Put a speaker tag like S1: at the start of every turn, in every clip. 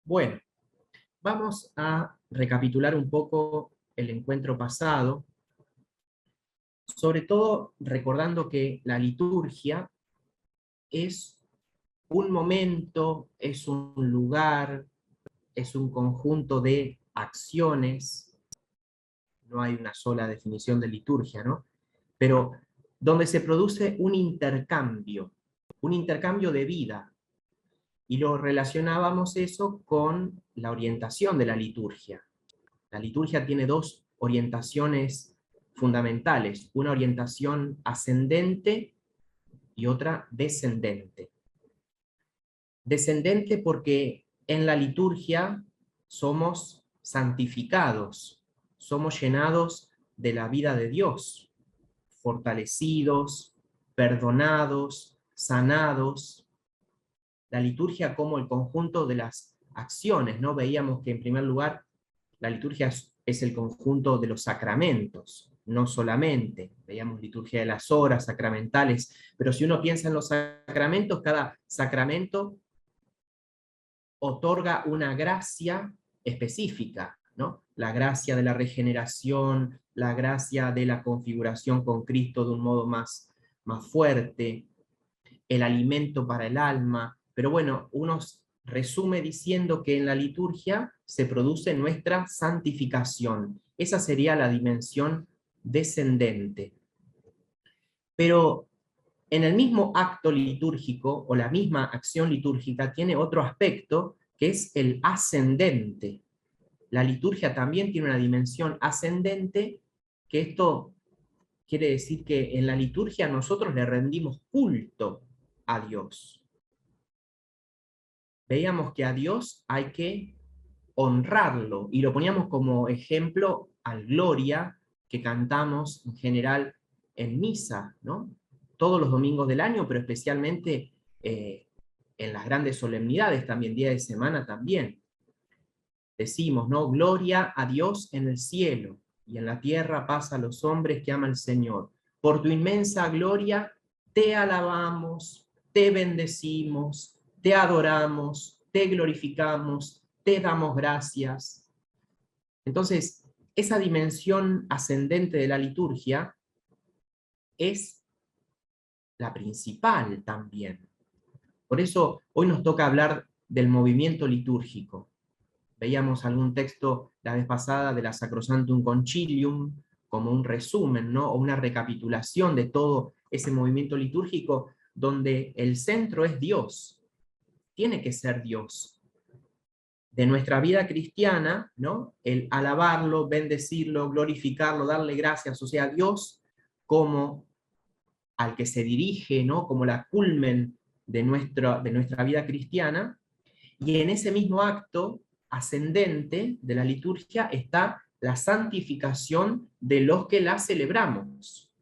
S1: Bueno, vamos a recapitular un poco el encuentro pasado, sobre todo recordando que la liturgia es un momento, es un lugar, es un conjunto de acciones, no hay una sola definición de liturgia, ¿no? Pero donde se produce un intercambio de vida, y lo relacionábamos eso con la orientación de la liturgia. La liturgia tiene dos orientaciones fundamentales, una orientación ascendente y otra descendente. Descendente porque en la liturgia somos santificados, somos llenados de la vida de Dios, fortalecidos, perdonados, sanados. La liturgia como el conjunto de las acciones, ¿no? Veíamos que en primer lugar la liturgia es el conjunto de los sacramentos, no solamente. Veíamos liturgia de las horas sacramentales, pero si uno piensa en los sacramentos, cada sacramento otorga una gracia específica, ¿no? La gracia de la regeneración, la gracia de la configuración con Cristo de un modo más fuerte, el alimento para el alma. Pero bueno, uno resume diciendo que en la liturgia se produce nuestra santificación. Esa sería la dimensión descendente. Pero en el mismo acto litúrgico o la misma acción litúrgica tiene otro aspecto que es el ascendente. La liturgia también tiene una dimensión ascendente, que esto quiere decir que en la liturgia nosotros le rendimos culto a Dios. Veíamos que a Dios hay que honrarlo y lo poníamos como ejemplo al Gloria que cantamos en general en misa, ¿no? Todos los domingos del año, pero especialmente en las grandes solemnidades, también día de semana también. Decimos, ¿no? Gloria a Dios en el cielo y en la tierra paz a los hombres que ama el Señor. Por tu inmensa gloria te alabamos, te bendecimos, te adoramos, te glorificamos, te damos gracias. Entonces, esa dimensión ascendente de la liturgia es la principal también. Por eso hoy nos toca hablar del movimiento litúrgico. Veíamos algún texto la vez pasada de la Sacrosanctum Concilium como un resumen, ¿no? O una recapitulación de todo ese movimiento litúrgico donde el centro es Dios, tiene que ser Dios. De nuestra vida cristiana, ¿no? El alabarlo, bendecirlo, glorificarlo, darle gracias, o sea, Dios como al que se dirige, ¿no? Como la culmen de nuestra vida cristiana, y en ese mismo acto ascendente de la liturgia está la santificación de los que la celebramos.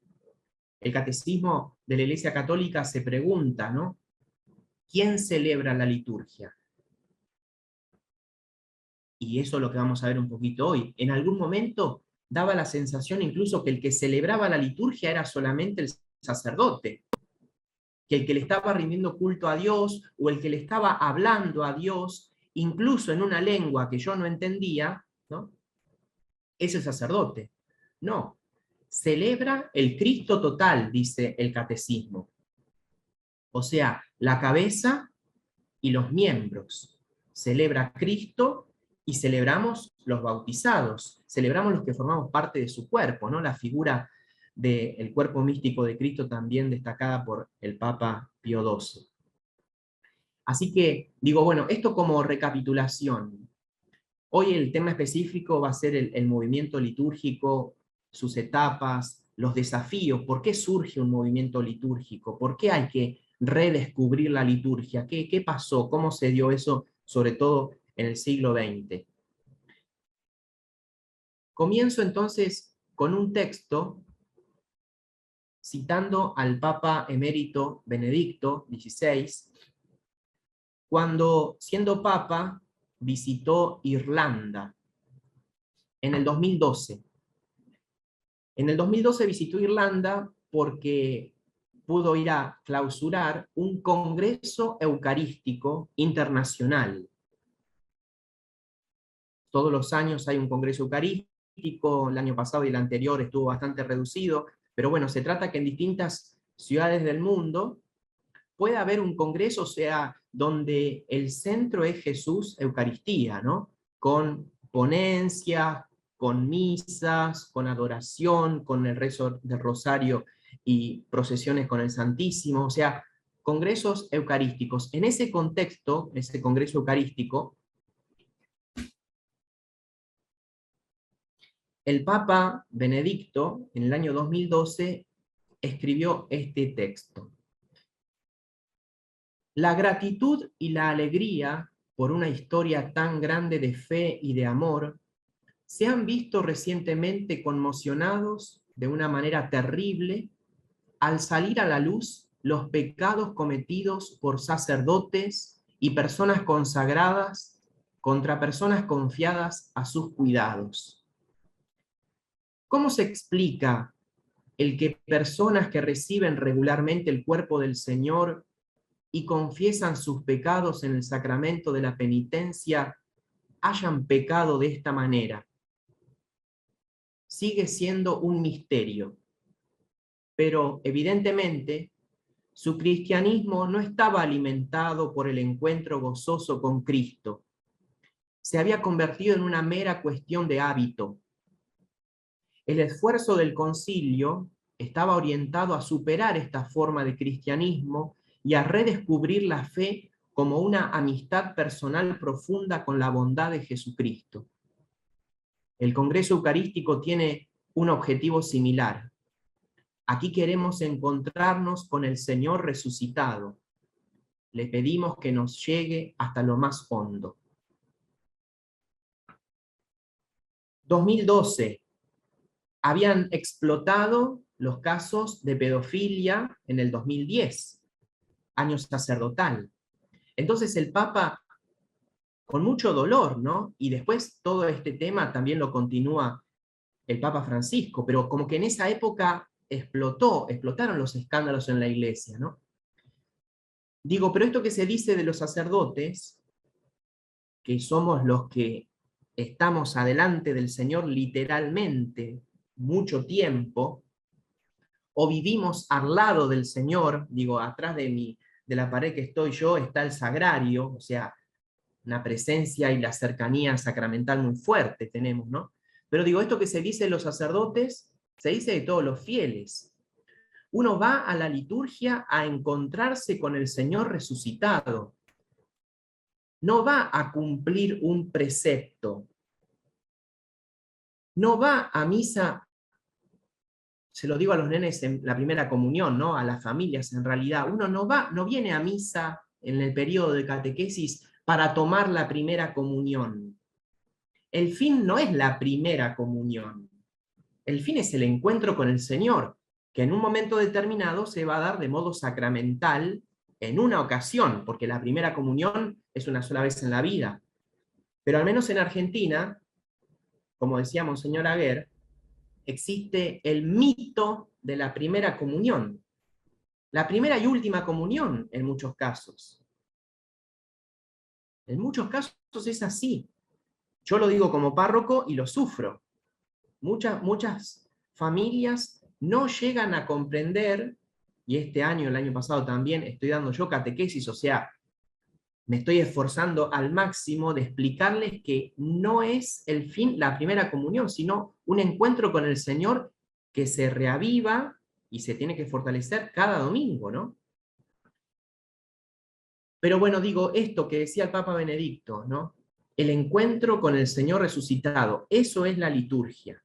S1: El catecismo de la Iglesia Católica se pregunta, ¿no? ¿Quién celebra la liturgia? Y eso es lo que vamos a ver un poquito hoy. En algún momento daba la sensación incluso que el que celebraba la liturgia era solamente el sacerdote, que el que le estaba rindiendo culto a Dios o el que le estaba hablando a Dios, incluso en una lengua que yo no entendía, ¿no? Es el sacerdote. No, celebra el Cristo total, dice el catecismo. O sea, la cabeza y los miembros. Celebra Cristo y celebramos los bautizados, celebramos los que formamos parte de su cuerpo, ¿no? La figura del cuerpo místico de Cristo también destacada por el Papa Pío XII. Así que digo, bueno, esto como recapitulación. Hoy el tema específico va a ser el movimiento litúrgico, sus etapas, los desafíos, por qué surge un movimiento litúrgico, por qué hay que redescubrir la liturgia, qué pasó, cómo se dio eso, sobre todo en el siglo XX. Comienzo entonces con un texto citando al Papa emérito Benedicto XVI, cuando siendo Papa visitó Irlanda en el 2012. En el 2012 visitó Irlanda porque pudo ir a clausurar un congreso eucarístico internacional. todos los años hay un congreso eucarístico, el año pasado y el anterior estuvo bastante reducido, pero bueno, se trata que en distintas ciudades del mundo pueda haber un congreso, o sea, donde el centro es Jesús, Eucaristía, ¿no? Con ponencias, con misas, con adoración, con el rezo del rosario y procesiones con el Santísimo, o sea, congresos eucarísticos. En ese contexto, ese congreso eucarístico, el Papa Benedicto, en el año 2012, escribió este texto. La gratitud y la alegría por una historia tan grande de fe y de amor se han visto recientemente conmocionados de una manera terrible al salir a la luz los pecados cometidos por sacerdotes y personas consagradas contra personas confiadas a sus cuidados. ¿Cómo se explica el que personas que reciben regularmente el cuerpo del Señor y confiesan sus pecados en el sacramento de la penitencia hayan pecado de esta manera? Sigue siendo un misterio, pero evidentemente su cristianismo no estaba alimentado por el encuentro gozoso con Cristo. Se había convertido en una mera cuestión de hábito. El esfuerzo del concilio estaba orientado a superar esta forma de cristianismo y a redescubrir la fe como una amistad personal profunda con la bondad de Jesucristo. El Congreso Eucarístico tiene un objetivo similar. Aquí queremos encontrarnos con el Señor resucitado. Le pedimos que nos llegue hasta lo más hondo. 2012. Habían explotado los casos de pedofilia en el 2010, año sacerdotal. Entonces el Papa, con mucho dolor, ¿no? Y después todo este tema también lo continúa el Papa Francisco, pero como que en esa época explotaron los escándalos en la Iglesia, ¿no? Digo, pero esto que se dice de los sacerdotes, que somos los que estamos adelante del Señor literalmente mucho tiempo, o vivimos al lado del Señor, digo, atrás de la pared que estoy yo está el sagrario, o sea, una presencia y la cercanía sacramental muy fuerte tenemos, ¿no? Pero digo, esto que se dice de los sacerdotes, se dice de todos los fieles. Uno va a la liturgia a encontrarse con el Señor resucitado. No va a cumplir un precepto. No va a misa, se lo digo a los nenes en la primera comunión, ¿no? A las familias en realidad. Uno no viene a misa en el periodo de catequesis para tomar la primera comunión. El fin no es la primera comunión. El fin es el encuentro con el Señor, que en un momento determinado se va a dar de modo sacramental en una ocasión, porque la primera comunión es una sola vez en la vida. Pero al menos en Argentina, como decía Monseñor Aguer, existe el mito de la primera comunión. La primera y última comunión en muchos casos. En muchos casos es así. Yo lo digo como párroco y lo sufro. Muchas familias no llegan a comprender, y este año, el año pasado también, estoy dando yo catequesis, o sea, me estoy esforzando al máximo de explicarles que no es el fin la primera comunión, sino un encuentro con el Señor que se reaviva y se tiene que fortalecer cada domingo, ¿no? Pero bueno, digo, esto que decía el Papa Benedicto, ¿no? El encuentro con el Señor resucitado, eso es la liturgia.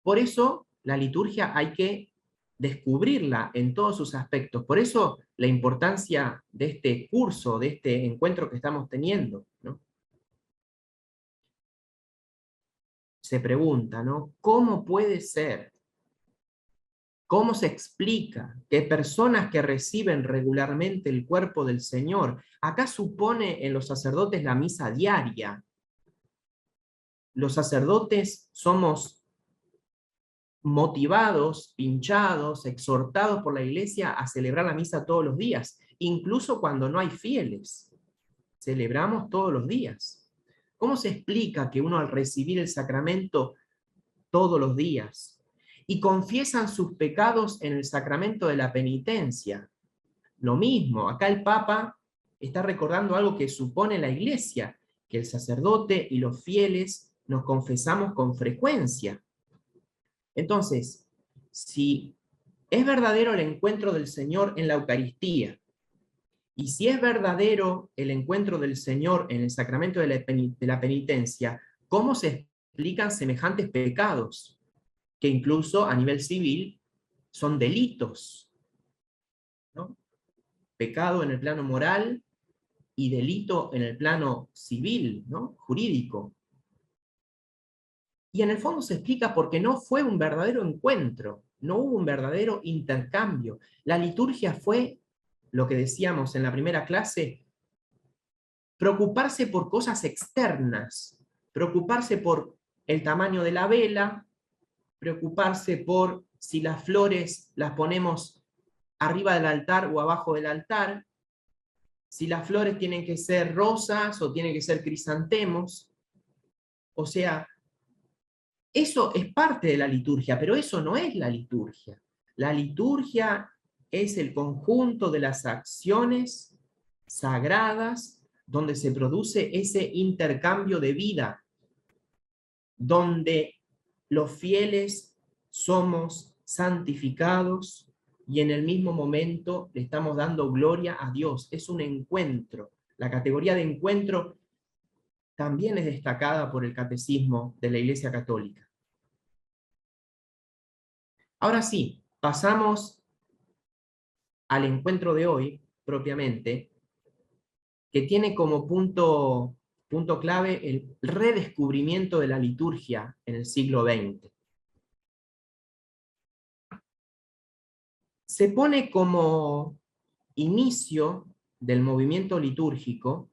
S1: Por eso la liturgia hay que descubrirla en todos sus aspectos. Por eso la importancia de este curso, de este encuentro que estamos teniendo, ¿no? Se pregunta, ¿no? ¿Cómo puede ser? ¿Cómo se explica que personas que reciben regularmente el cuerpo del Señor, acá supone en los sacerdotes la misa diaria? Los sacerdotes somos motivados, pinchados, exhortados por la Iglesia a celebrar la misa todos los días, incluso cuando no hay fieles. Celebramos todos los días. ¿Cómo se explica que uno al recibir el sacramento todos los días y confiesan sus pecados en el sacramento de la penitencia? Lo mismo, acá el Papa está recordando algo que supone la Iglesia, que el sacerdote y los fieles nos confesamos con frecuencia. Entonces, si es verdadero el encuentro del Señor en la Eucaristía, y si es verdadero el encuentro del Señor en el sacramento de la penitencia, ¿cómo se explican semejantes pecados? Que incluso a nivel civil son delitos, ¿no? Pecado en el plano moral y delito en el plano civil, ¿no? Jurídico. Y en el fondo se explica porque no fue un verdadero encuentro, no hubo un verdadero intercambio. La liturgia fue, lo que decíamos en la primera clase, preocuparse por cosas externas, preocuparse por el tamaño de la vela, preocuparse por si las flores las ponemos arriba del altar o abajo del altar, si las flores tienen que ser rosas o tienen que ser crisantemos. O sea, eso es parte de la liturgia, pero eso no es la liturgia. La liturgia es el conjunto de las acciones sagradas donde se produce ese intercambio de vida, donde los fieles somos santificados y en el mismo momento le estamos dando gloria a Dios. Es un encuentro. La categoría de encuentro también es destacada por el catecismo de la Iglesia Católica. Ahora sí, pasamos al encuentro de hoy, propiamente, que tiene como punto clave el redescubrimiento de la liturgia en el siglo XX. Se pone como inicio del movimiento litúrgico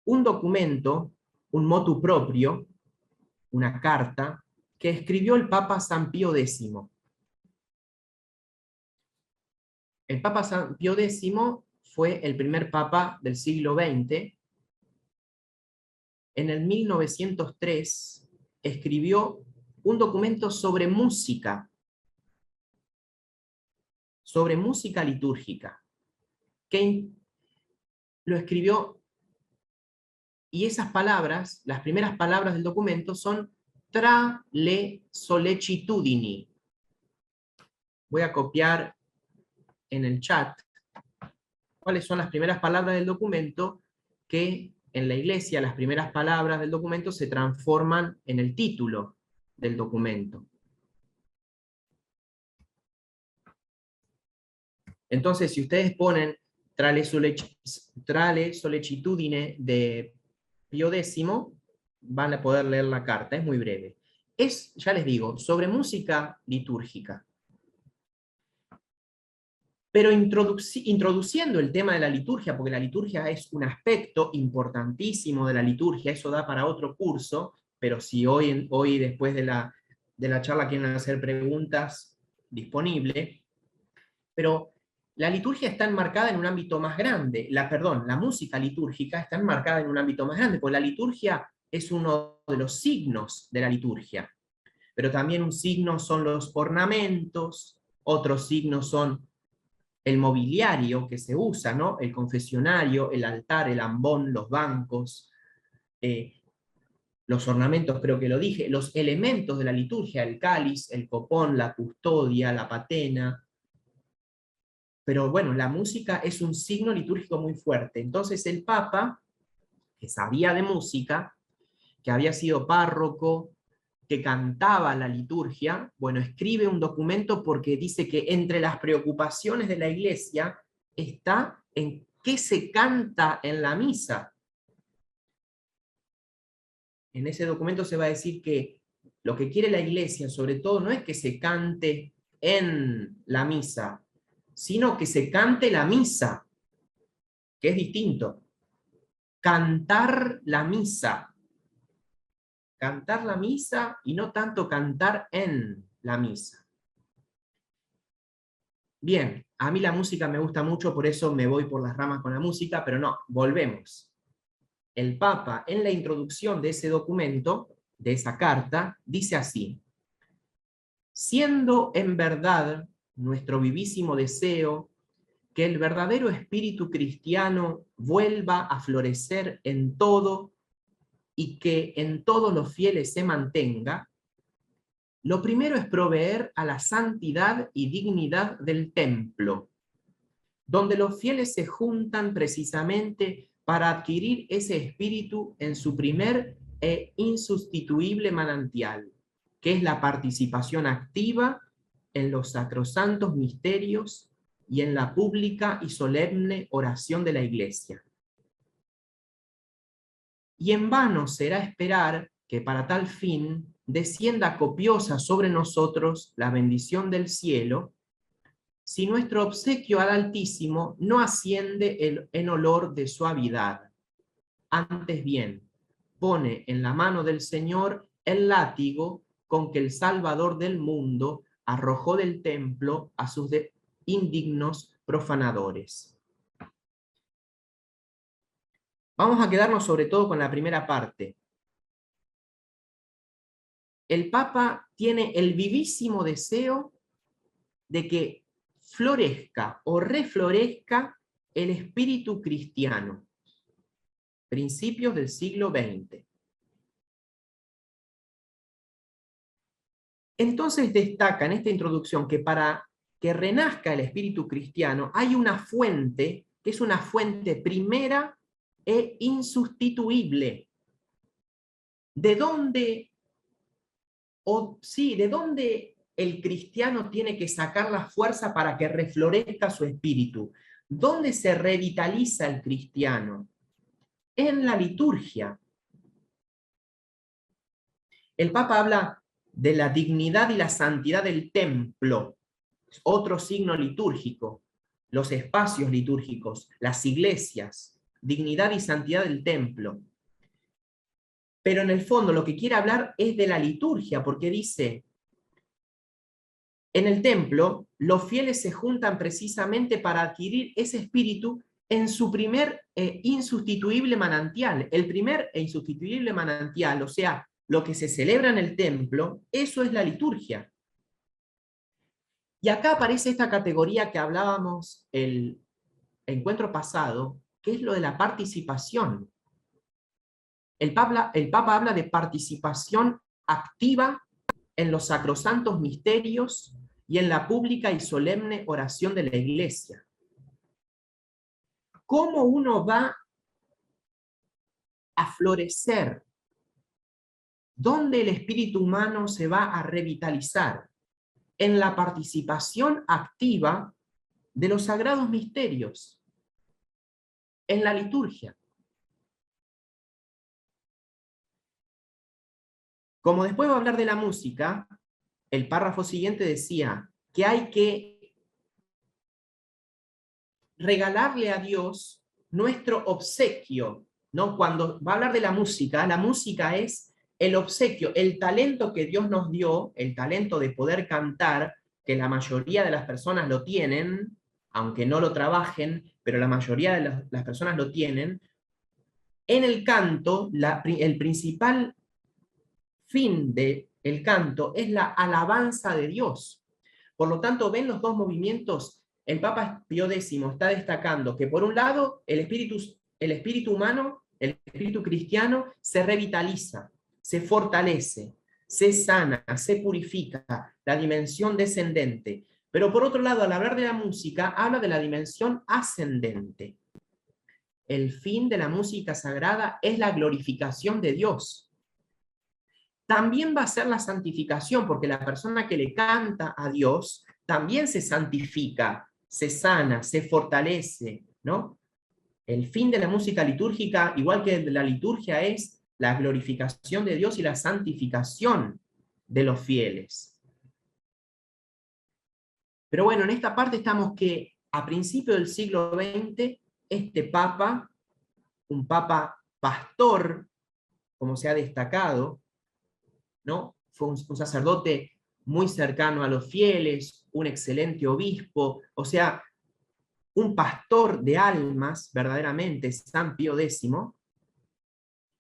S1: un documento, un motu proprio, una carta, que escribió el Papa San Pío X. El Papa San Pío X fue el primer papa del siglo XX. En el 1903 escribió un documento sobre música litúrgica, que lo escribió, y esas palabras, las primeras palabras del documento, son tra le sollecitudini. Voy a copiar en el chat cuáles son las primeras palabras del documento, que en la Iglesia las primeras palabras del documento se transforman en el título del documento. Entonces, si ustedes ponen Trale Sollecitudine de Pío X, van a poder leer la carta, es muy breve. Es, ya les digo, sobre música litúrgica. Pero introduciendo el tema de la liturgia, porque la liturgia es un aspecto importantísimo de la liturgia, eso da para otro curso, pero si hoy después de la charla quieren hacer preguntas, disponible. Pero la liturgia está enmarcada en un ámbito más grande, la música litúrgica está enmarcada en un ámbito más grande, porque la liturgia es uno de los signos de la liturgia, pero también un signo son los ornamentos, otros signos son el mobiliario que se usa, ¿no? El confesionario, el altar, el ambón, los bancos, los ornamentos, creo que lo dije, los elementos de la liturgia, el cáliz, el copón, la custodia, la patena. Pero bueno, la música es un signo litúrgico muy fuerte. Entonces el Papa, que sabía de música, que había sido párroco, que cantaba la liturgia, bueno, escribe un documento porque dice que entre las preocupaciones de la Iglesia está en qué se canta en la misa. En ese documento se va a decir que lo que quiere la Iglesia, sobre todo, no es que se cante en la misa, sino que se cante la misa, que es distinto. Cantar la misa. Cantar la misa y no tanto cantar en la misa. Bien, a mí la música me gusta mucho, por eso me voy por las ramas con la música, pero no, volvemos. el Papa, en la introducción de ese documento, de esa carta, dice así: siendo en verdad nuestro vivísimo deseo que el verdadero espíritu cristiano vuelva a florecer en todo y que en todos los fieles se mantenga, lo primero es proveer a la santidad y dignidad del templo, donde los fieles se juntan precisamente para adquirir ese espíritu en su primer e insustituible manantial, que es la participación activa en los sacrosantos misterios y en la pública y solemne oración de la Iglesia. Y en vano será esperar que para tal fin descienda copiosa sobre nosotros la bendición del cielo, si nuestro obsequio al Altísimo no asciende en olor de suavidad. Antes bien, pone en la mano del Señor el látigo con que el Salvador del mundo arrojó del templo a sus indignos profanadores. Vamos a quedarnos sobre todo con la primera parte. El Papa tiene el vivísimo deseo de que florezca o reflorezca el espíritu cristiano. Principios del siglo XX. Entonces destaca en esta introducción que para que renazca el espíritu cristiano hay una fuente, que es una fuente primera e insustituible. ¿De dónde el cristiano tiene que sacar la fuerza para que reflorezca su espíritu? ¿Dónde se revitaliza el cristiano? En la liturgia. El Papa habla de la dignidad y la santidad del templo, otro signo litúrgico, los espacios litúrgicos, las iglesias, dignidad y santidad del templo. Pero en el fondo lo que quiere hablar es de la liturgia, porque dice: en el templo los fieles se juntan precisamente para adquirir ese espíritu en su primer e insustituible manantial. El primer e insustituible manantial, o sea, lo que se celebra en el templo, eso es la liturgia. Y acá aparece esta categoría que hablábamos el encuentro pasado, que es lo de la participación. El Papa habla de participación activa en los sacrosantos misterios y en la pública y solemne oración de la Iglesia. ¿Cómo uno va a florecer? ¿Dónde el espíritu humano se va a revitalizar? En la participación activa de los sagrados misterios, en la liturgia. Como después va a hablar de la música, el párrafo siguiente decía que hay que regalarle a Dios nuestro obsequio, ¿no? Cuando va a hablar de la música es el obsequio, el talento que Dios nos dio, el talento de poder cantar, que la mayoría de las personas lo tienen, aunque no lo trabajen, pero la mayoría de las personas lo tienen. En el canto, el principal fin del canto es la alabanza de Dios. Por lo tanto, ven los dos movimientos. El Papa Pío X está destacando que, por un lado, el espíritu humano, el espíritu cristiano, se revitaliza, se fortalece, se sana, se purifica, la dimensión descendente. Pero por otro lado, al hablar de la música, habla de la dimensión ascendente. El fin de la música sagrada es la glorificación de Dios. También va a ser la santificación, porque la persona que le canta a Dios también se santifica, se sana, se fortalece, ¿no? El fin de la música litúrgica, igual que de la liturgia, es la glorificación de Dios y la santificación de los fieles. Pero bueno, en esta parte estamos que a principios del siglo XX, este Papa, un Papa pastor, como se ha destacado, ¿no? Fue un sacerdote muy cercano a los fieles, un excelente obispo, o sea, un pastor de almas, verdaderamente, San Pío X,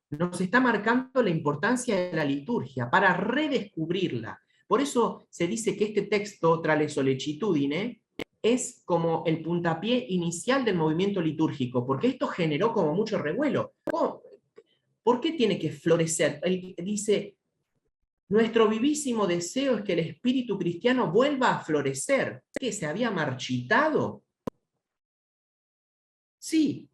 S1: nos está marcando la importancia de la liturgia para redescubrirla. Por eso se dice que este texto, Tra le sollecitudine, es como el puntapié inicial del movimiento litúrgico, porque esto generó como mucho revuelo. ¿Por qué tiene que florecer? Él dice, nuestro vivísimo deseo es que el espíritu cristiano vuelva a florecer. ¿Qué? ¿Se había marchitado? Sí,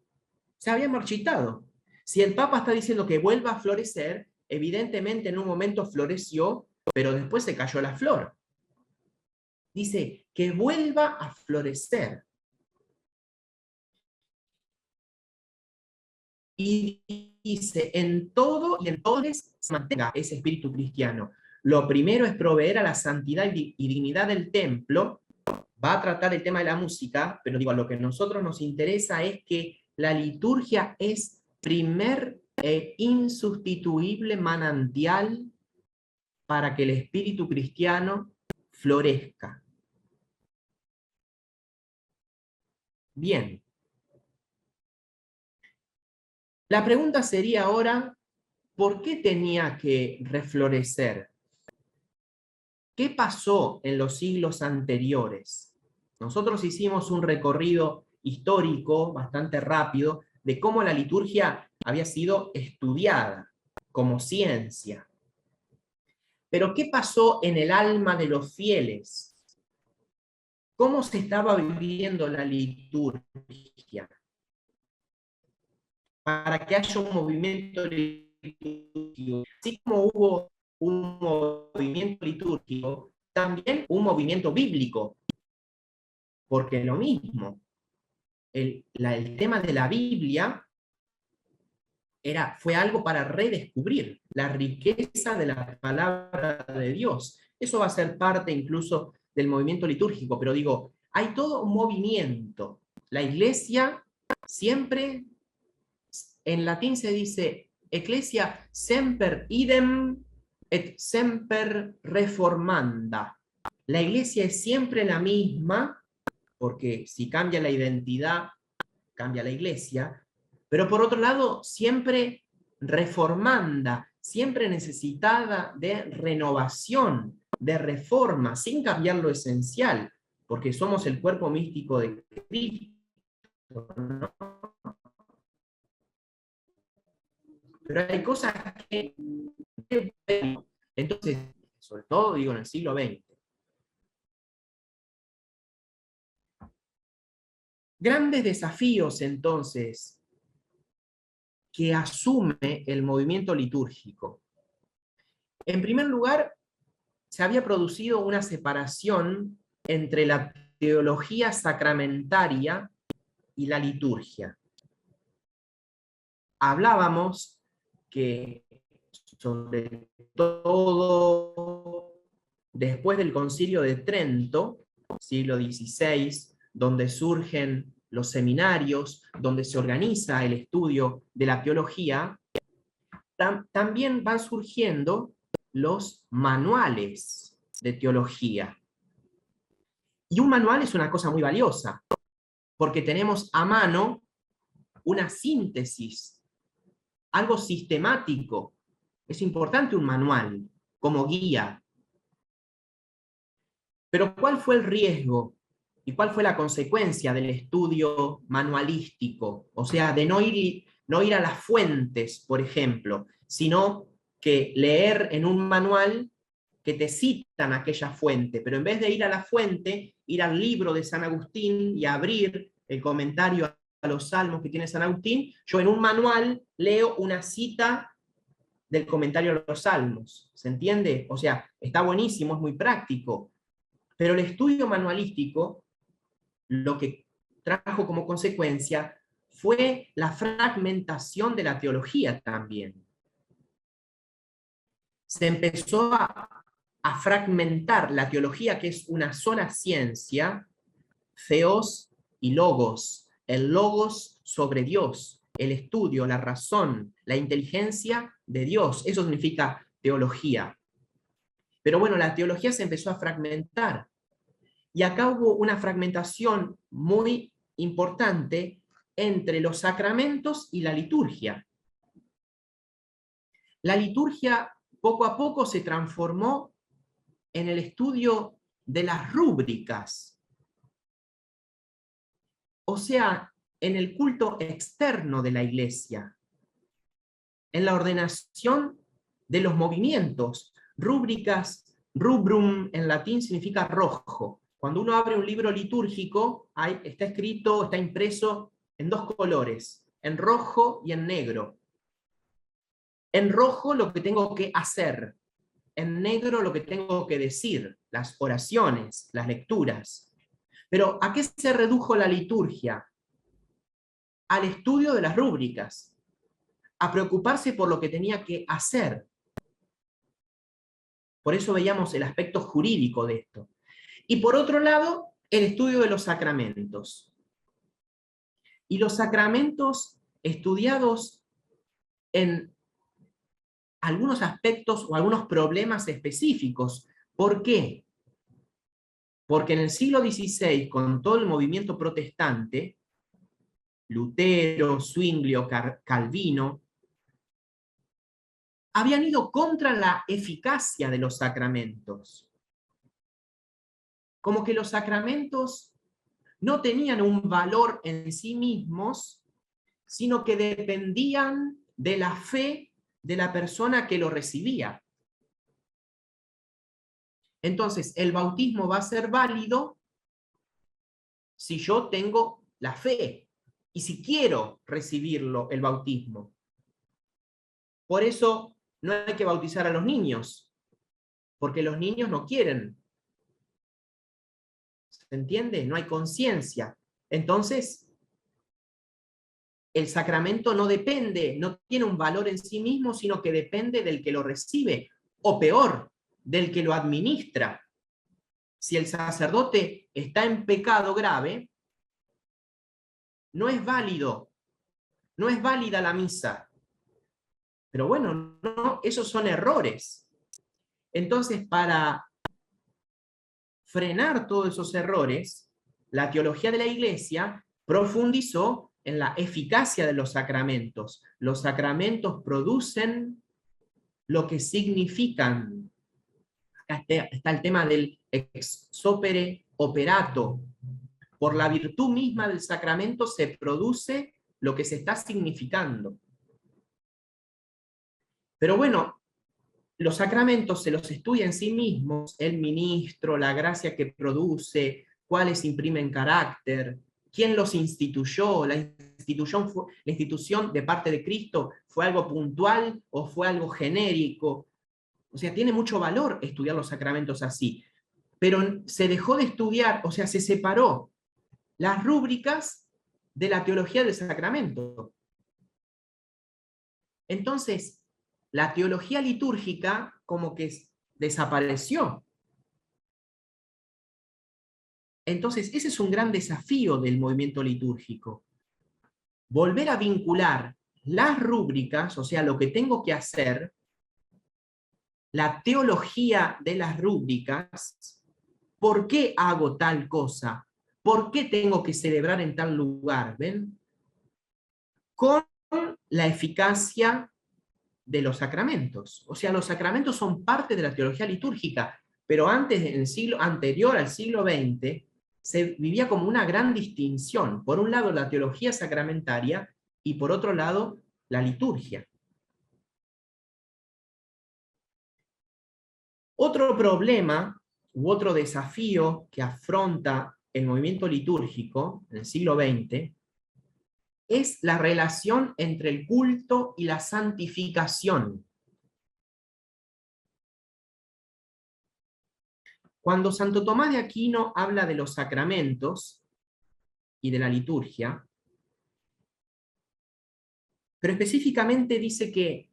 S1: se había marchitado. Si el Papa está diciendo que vuelva a florecer, evidentemente en un momento floreció, pero después se cayó la flor. Dice que vuelva a florecer. Y dice, en todo y en todos se mantenga ese espíritu cristiano. Lo primero es proveer a la santidad y dignidad del templo. Va a tratar el tema de la música, pero digo, lo que a nosotros nos interesa es que la liturgia es primer e insustituible manantial para que el espíritu cristiano florezca. Bien. La pregunta sería ahora, ¿por qué tenía que reflorecer? ¿Qué pasó en los siglos anteriores? Nosotros hicimos un recorrido histórico bastante rápido de cómo la liturgia había sido estudiada como ciencia. Pero ¿qué pasó en el alma de los fieles? ¿Cómo se estaba viviendo la liturgia? Para que haya un movimiento litúrgico, así como hubo un movimiento litúrgico, también un movimiento bíblico, porque lo mismo, el tema de la Biblia fue algo para redescubrir la riqueza de la palabra de Dios. Eso va a ser parte incluso del movimiento litúrgico, pero digo, hay todo un movimiento. La iglesia siempre, en latín se dice, ecclesia semper idem et semper reformanda. La iglesia es siempre la misma, porque si cambia la identidad, cambia la iglesia, pero por otro lado, siempre reformanda, siempre necesitada de renovación, de reforma, sin cambiar lo esencial, porque somos el cuerpo místico de Cristo, ¿no? Pero hay cosas que... Entonces, sobre todo digo en el siglo XX, grandes desafíos entonces que asume el movimiento litúrgico. En primer lugar, se había producido una separación entre la teología sacramentaria y la liturgia. Hablábamos que, sobre todo después del Concilio de Trento, siglo XVI, donde surgen los seminarios, donde se organiza el estudio de la teología, también van surgiendo los manuales de teología. Y un manual es una cosa muy valiosa, porque tenemos a mano una síntesis, algo sistemático. Es importante un manual como guía. Pero ¿cuál fue el riesgo y cuál fue la consecuencia del estudio manualístico? O sea, de no ir a las fuentes, por ejemplo, sino que leer en un manual que te citan aquella fuente, pero en vez de ir a la fuente, ir al libro de San Agustín y abrir el comentario a los salmos que tiene San Agustín, yo en un manual leo una cita del comentario a los salmos. ¿Se entiende? O sea, está buenísimo, es muy práctico, pero el estudio manualístico lo que trajo como consecuencia fue la fragmentación de la teología también. Se empezó a fragmentar la teología, que es una sola ciencia, theos y logos, el logos sobre Dios, el estudio, la razón, la inteligencia de Dios, eso significa teología. Pero bueno, la teología se empezó a fragmentar, y acá hubo una fragmentación muy importante entre los sacramentos y la liturgia. la liturgia poco a poco se transformó en el estudio de las rúbricas, o sea, en el culto externo de la iglesia, en la ordenación de los movimientos. Rúbricas, rubrum en latín significa rojo. Cuando uno abre un libro litúrgico, está escrito, está impreso en dos colores, en rojo y en negro. En rojo lo que tengo que hacer, en negro lo que tengo que decir, las oraciones, las lecturas. Pero ¿a qué se redujo la liturgia? Al estudio de las rúbricas, a preocuparse por lo que tenía que hacer. Por eso veíamos el aspecto jurídico de esto. Y por otro lado, el estudio de los sacramentos. Y los sacramentos estudiados en algunos aspectos o algunos problemas específicos. ¿Por qué? Porque en el siglo XVI, con todo el movimiento protestante, Lutero, Zwinglio, Calvino, habían ido contra la eficacia de los sacramentos. Como que los sacramentos no tenían un valor en sí mismos, sino que dependían de la fe de la persona que lo recibía. Entonces, el bautismo va a ser válido si yo tengo la fe y si quiero recibirlo, el bautismo. Por eso no hay que bautizar a los niños, porque los niños no quieren. ¿Se entiende? No hay conciencia. Entonces, el sacramento no depende, no tiene un valor en sí mismo, sino que depende del que lo recibe, o peor, del que lo administra. Si el sacerdote está en pecado grave, no es válido, no es válida la misa. Pero bueno, no, esos son errores. Entonces, para frenar todos esos errores, la teología de la Iglesia profundizó en la eficacia de los sacramentos. Los sacramentos producen lo que significan. Acá está el tema del ex opere operato. Por la virtud misma del sacramento se produce lo que se está significando. Pero bueno, los sacramentos se los estudia en sí mismos, el ministro, la gracia que produce, cuáles imprimen carácter, quién los instituyó, la institución de parte de Cristo fue algo puntual o fue algo genérico. O sea, tiene mucho valor estudiar los sacramentos así. Pero se dejó de estudiar, o sea, se separó las rúbricas de la teología del sacramento. Entonces, la teología litúrgica como que desapareció. Entonces, ese es un gran desafío del movimiento litúrgico. Volver a vincular las rúbricas, o sea, lo que tengo que hacer, la teología de las rúbricas, ¿por qué hago tal cosa? ¿Por qué tengo que celebrar en tal lugar? ¿Ven? Con la eficacia de los sacramentos. O sea, los sacramentos son parte de la teología litúrgica, pero antes, en el siglo anterior al siglo XX, se vivía como una gran distinción. Por un lado, la teología sacramentaria y por otro lado, la liturgia. Otro problema u otro desafío que afronta el movimiento litúrgico en el siglo XX es la relación entre el culto y la santificación. Cuando Santo Tomás de Aquino habla de los sacramentos y de la liturgia, pero específicamente dice que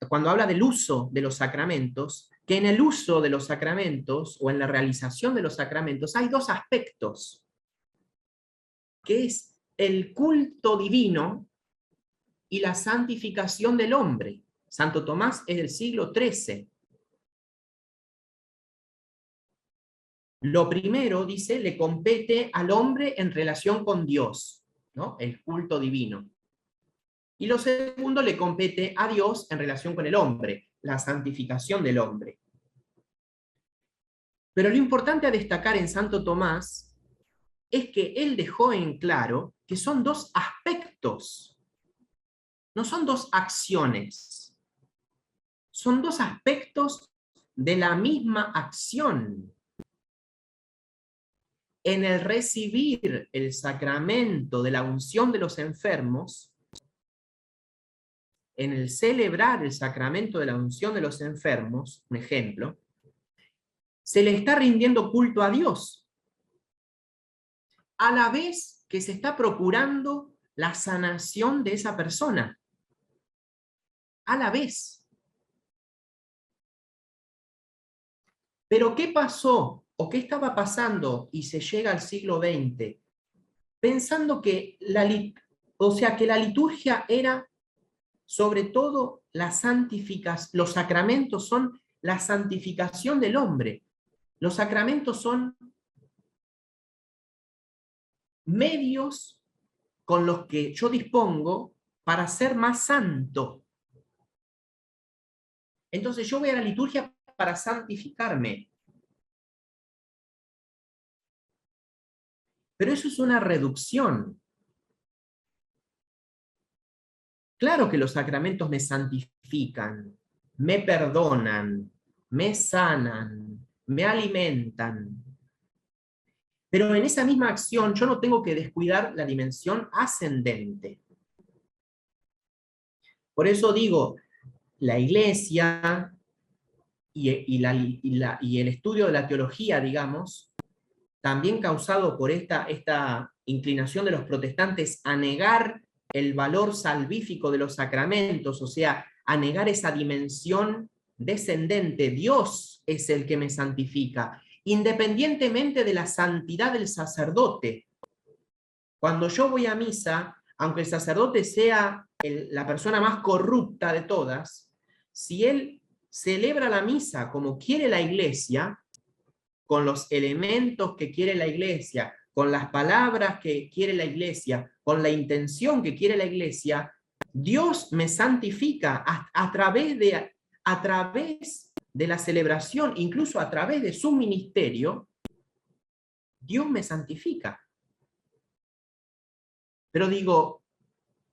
S1: cuando habla del uso de los sacramentos, que en el uso de los sacramentos o en la realización de los sacramentos hay dos aspectos, que es el culto divino y la santificación del hombre. Santo Tomás es del siglo XIII. Lo primero, dice, le compete al hombre en relación con Dios, ¿no? El culto divino. Y lo segundo le compete a Dios en relación con el hombre, la santificación del hombre. Pero lo importante a destacar en Santo Tomás es que él dejó en claro que son dos aspectos, no son dos acciones, son dos aspectos de la misma acción. En el recibir el sacramento de la unción de los enfermos, en el celebrar el sacramento de la unción de los enfermos, un ejemplo, se le está rindiendo culto a Dios, a la vez que se está procurando la sanación de esa persona. A la vez. Pero ¿qué pasó o qué estaba pasando y se llega al siglo XX? Pensando que que la liturgia era sobre todo la santificación, los sacramentos son la santificación del hombre. Los sacramentos son medios con los que yo dispongo para ser más santo. Entonces yo voy a la liturgia para santificarme. Pero eso es una reducción. Claro que los sacramentos me santifican, me perdonan, me sanan, me alimentan. Pero en esa misma acción yo no tengo que descuidar la dimensión ascendente. Por eso digo, la Iglesia y el estudio de la teología, digamos, también causado por esta inclinación de los protestantes a negar el valor salvífico de los sacramentos, o sea, a negar esa dimensión descendente. Dios es el que me santifica, independientemente de la santidad del sacerdote. Cuando yo voy a misa, aunque el sacerdote sea la persona más corrupta de todas, si él celebra la misa como quiere la Iglesia, con los elementos que quiere la Iglesia, con las palabras que quiere la Iglesia, con la intención que quiere la Iglesia, Dios me santifica a través de la celebración, incluso a través de su ministerio, Dios me santifica. Pero digo,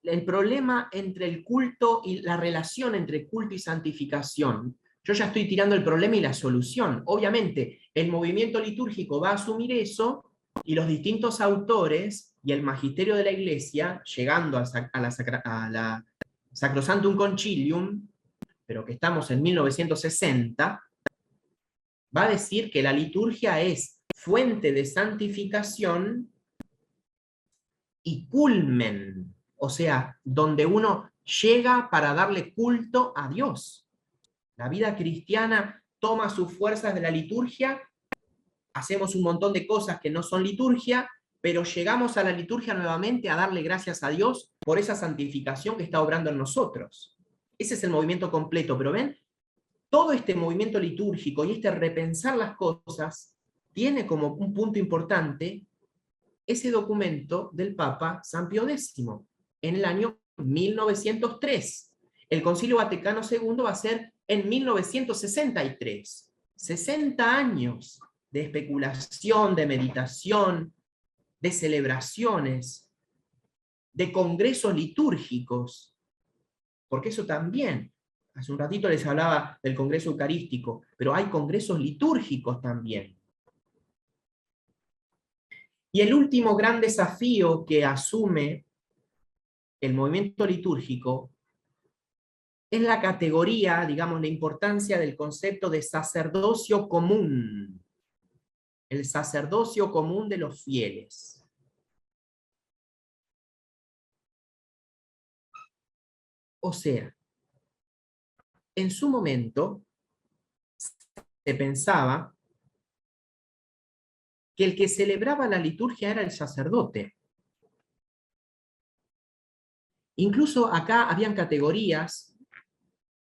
S1: el problema entre el culto y la relación entre culto y santificación, yo ya estoy tirando el problema y la solución. Obviamente, el movimiento litúrgico va a asumir eso y los distintos autores y el magisterio de la Iglesia, llegando a la Sacrosanctum Concilium, pero que estamos en 1960, va a decir que la liturgia es fuente de santificación y culmen, o sea, donde uno llega para darle culto a Dios. La vida cristiana toma sus fuerzas de la liturgia, hacemos un montón de cosas que no son liturgia, pero llegamos a la liturgia nuevamente a darle gracias a Dios por esa santificación que está obrando en nosotros. Ese es el movimiento completo, pero ven, todo este movimiento litúrgico y este repensar las cosas tiene como un punto importante ese documento del Papa San Pío X en el año 1903. El Concilio Vaticano II va a ser en 1963. 60 años de especulación, de meditación, de celebraciones, de congresos litúrgicos, porque eso también, hace un ratito les hablaba del Congreso Eucarístico, pero hay congresos litúrgicos también. Y el último gran desafío que asume el movimiento litúrgico es la categoría, digamos, la importancia del concepto de sacerdocio común, el sacerdocio común de los fieles. O sea, en su momento se pensaba que el que celebraba la liturgia era el sacerdote. Incluso acá habían categorías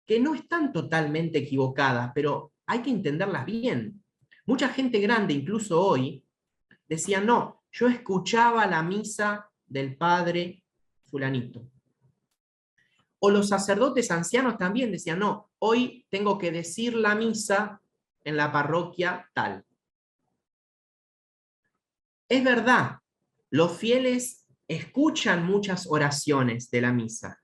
S1: que no están totalmente equivocadas, pero hay que entenderlas bien. Mucha gente grande, incluso hoy, decía, no, yo escuchaba la misa del padre fulanito. O los sacerdotes ancianos también decían, no, hoy tengo que decir la misa en la parroquia tal. Es verdad, los fieles escuchan muchas oraciones de la misa.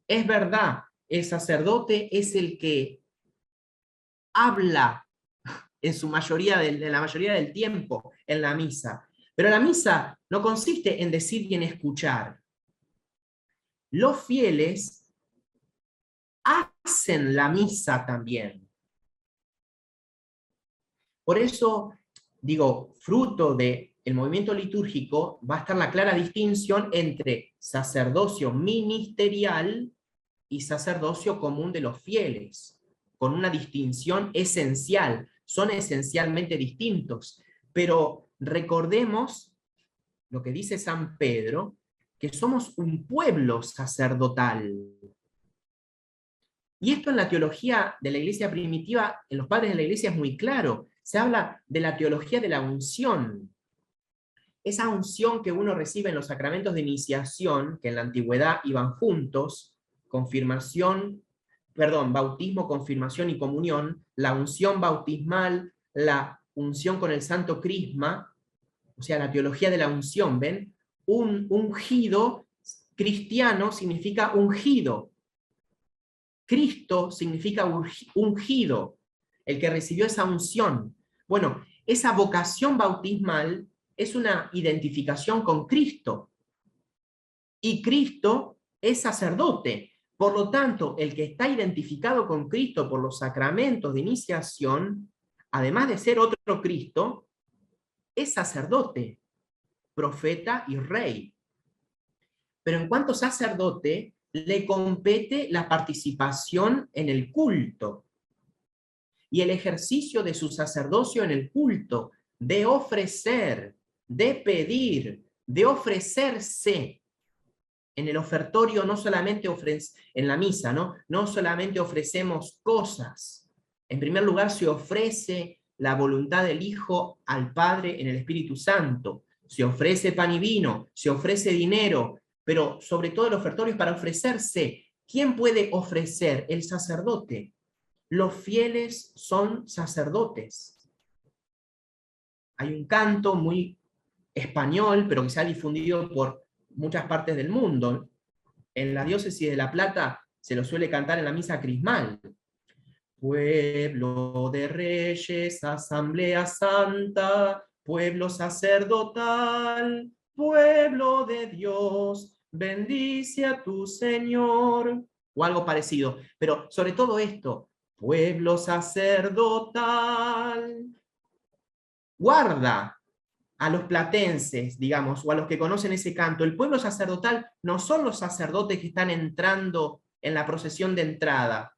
S1: Es verdad, el sacerdote es el que habla en su mayoría, en la mayoría del tiempo en la misa. Pero la misa no consiste en decir y en escuchar. Los fieles hacen la misa también. Por eso, digo, fruto del movimiento litúrgico va a estar la clara distinción entre sacerdocio ministerial y sacerdocio común de los fieles, con una distinción esencial. Son esencialmente distintos, pero recordemos lo que dice San Pedro, que somos un pueblo sacerdotal. Y esto en la teología de la iglesia primitiva, en los padres de la iglesia es muy claro. Se habla de la teología de la unción. Esa unción que uno recibe en los sacramentos de iniciación, que en la antigüedad iban juntos, bautismo, confirmación y comunión, la unción bautismal, la unción con el santo crisma, o sea, la teología de la unción, ¿ven? Un ungido cristiano significa ungido. Cristo significa ungido, el que recibió esa unción. Bueno, esa vocación bautismal es una identificación con Cristo. Y Cristo es sacerdote. Por lo tanto, el que está identificado con Cristo por los sacramentos de iniciación, además de ser otro Cristo, es sacerdote, profeta y rey. Pero en cuanto sacerdote, le compete la participación en el culto y el ejercicio de su sacerdocio en el culto, de ofrecer, de pedir, de ofrecerse. En el ofertorio no solamente en la misa, no solamente ofrecemos cosas. En primer lugar se ofrece la voluntad del Hijo al Padre en el Espíritu Santo. Se ofrece pan y vino, se ofrece dinero, pero sobre todo el ofertorio es para ofrecerse. ¿Quién puede ofrecer? El sacerdote. Los fieles son sacerdotes. Hay un canto muy español, pero que se ha difundido por muchas partes del mundo. En la diócesis de La Plata se lo suele cantar en la misa crismal. Pueblo de reyes, asamblea santa, pueblo sacerdotal, pueblo de Dios, bendice a tu Señor. O algo parecido. Pero sobre todo esto, pueblo sacerdotal. Guarda a los platenses, digamos, o a los que conocen ese canto. El pueblo sacerdotal no son los sacerdotes que están entrando en la procesión de entrada.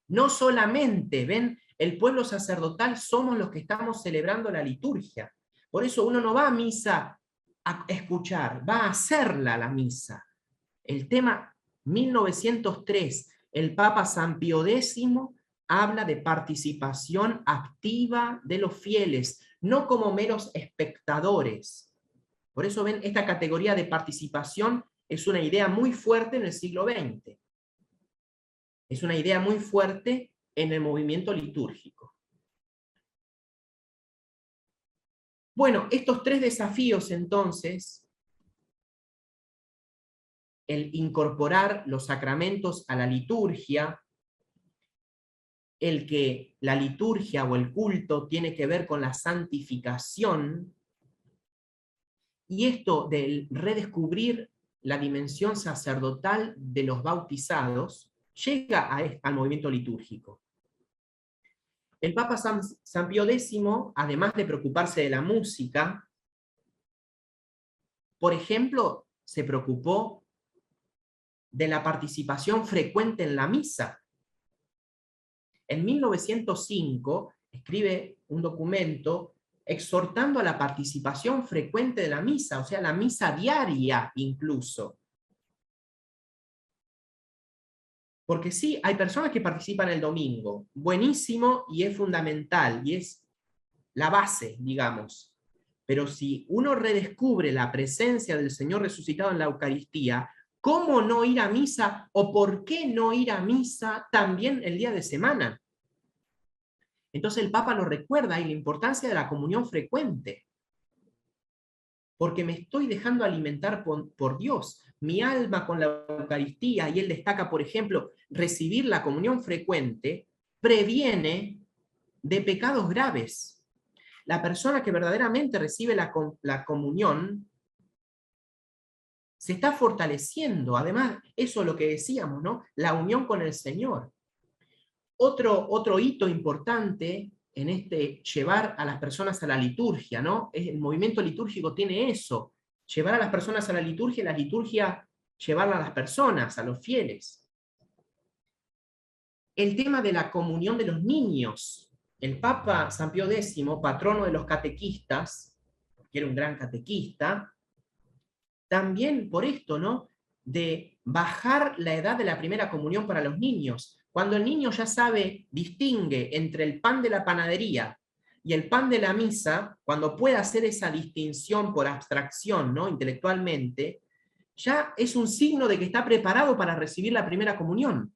S1: No solamente, ven, el pueblo sacerdotal somos los que estamos celebrando la liturgia. Por eso uno no va a misa a escuchar, va a hacerla la misa. El tema 1903, el Papa San Pío X habla de participación activa de los fieles, no como meros espectadores. Por eso ven, esta categoría de participación es una idea muy fuerte en el siglo XX. Es una idea muy fuerte en el movimiento litúrgico. Bueno, estos tres desafíos entonces, el incorporar los sacramentos a la liturgia, el que la liturgia o el culto tiene que ver con la santificación, y esto del redescubrir la dimensión sacerdotal de los bautizados, llega al movimiento litúrgico. El Papa San Pío X, además de preocuparse de la música, por ejemplo, se preocupó de la participación frecuente en la misa. En 1905 escribe un documento exhortando a la participación frecuente de la misa, o sea, la misa diaria incluso. Porque sí, hay personas que participan el domingo, buenísimo y es fundamental, y es la base, digamos. Pero si uno redescubre la presencia del Señor resucitado en la Eucaristía, ¿Cómo no ir a misa o por qué no ir a misa también el día de semana? Entonces el Papa lo recuerda y la importancia de la comunión frecuente. Porque me estoy dejando alimentar por Dios. Mi alma con la Eucaristía, y él destaca, por ejemplo, recibir la comunión frecuente, previene de pecados graves. La persona que verdaderamente recibe la comunión se está fortaleciendo. Además, eso es lo que decíamos, ¿no? La unión con el Señor. Otro hito importante en este llevar a las personas a la liturgia, ¿no? El movimiento litúrgico tiene eso, llevar a las personas a la liturgia llevarla a las personas, a los fieles. El tema de la comunión de los niños. El Papa San Pío X, patrono de los catequistas, que era un gran catequista, también por esto, ¿no? De bajar la edad de la primera comunión para los niños. Cuando el niño ya sabe, distingue entre el pan de la panadería y el pan de la misa, cuando puede hacer esa distinción por abstracción, ¿no? Intelectualmente, ya es un signo de que está preparado para recibir la primera comunión.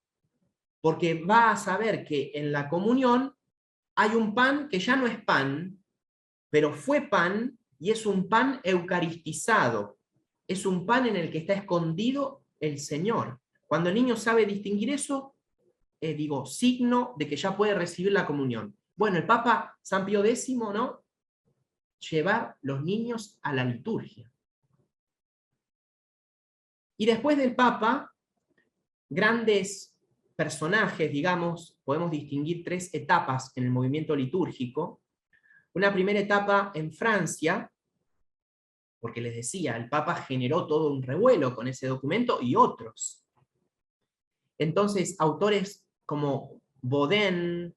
S1: Porque va a saber que en la comunión hay un pan que ya no es pan, pero fue pan y es un pan eucaristizado. Es un pan en el que está escondido el Señor. Cuando el niño sabe distinguir eso, signo de que ya puede recibir la comunión. Bueno, el Papa San Pío X, ¿no? Llevar los niños a la liturgia. Y después del Papa, grandes personajes, digamos, podemos distinguir 3 etapas en el movimiento litúrgico. Una primera etapa en Francia, porque les decía, el Papa generó todo un revuelo con ese documento y otros. Entonces, autores como Baudin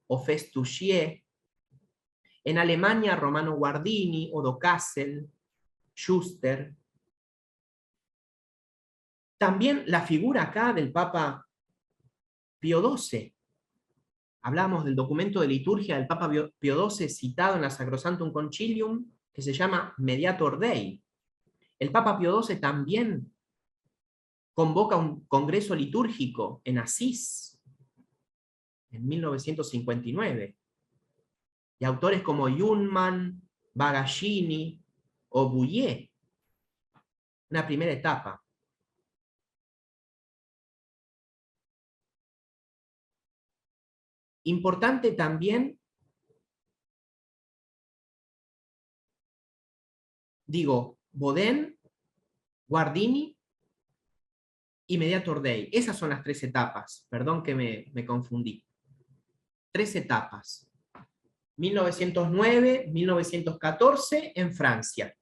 S1: o Festouchier, en Alemania Romano Guardini, Odo Kassel, Schuster. También la figura acá del Papa Pío XII. Hablamos del documento de liturgia del Papa Pío XII citado en la Sacrosanctum Concilium, que se llama Mediator Dei. El Papa Pío XII también convoca un congreso litúrgico en Asís, en 1959. Y autores como Junman, Bagaglini o Bouillet. Una primera etapa. Importante también, Baudin, Guardini y Mediator Dei. Esas son las 3 etapas. Perdón que me confundí. 3 etapas. 1909, 1914 en Francia.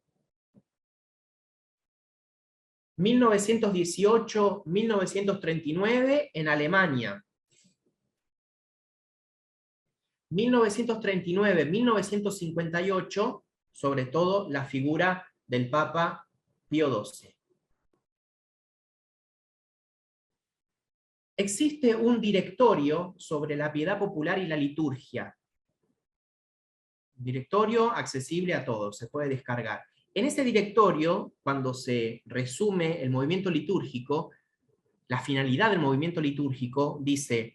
S1: 1918, 1939 en Alemania. 1939, 1958, sobre todo la figura del Papa Pío XII. Existe un directorio sobre la piedad popular y la liturgia. Un directorio accesible a todos, se puede descargar. En ese directorio, cuando se resume el movimiento litúrgico, la finalidad del movimiento litúrgico dice,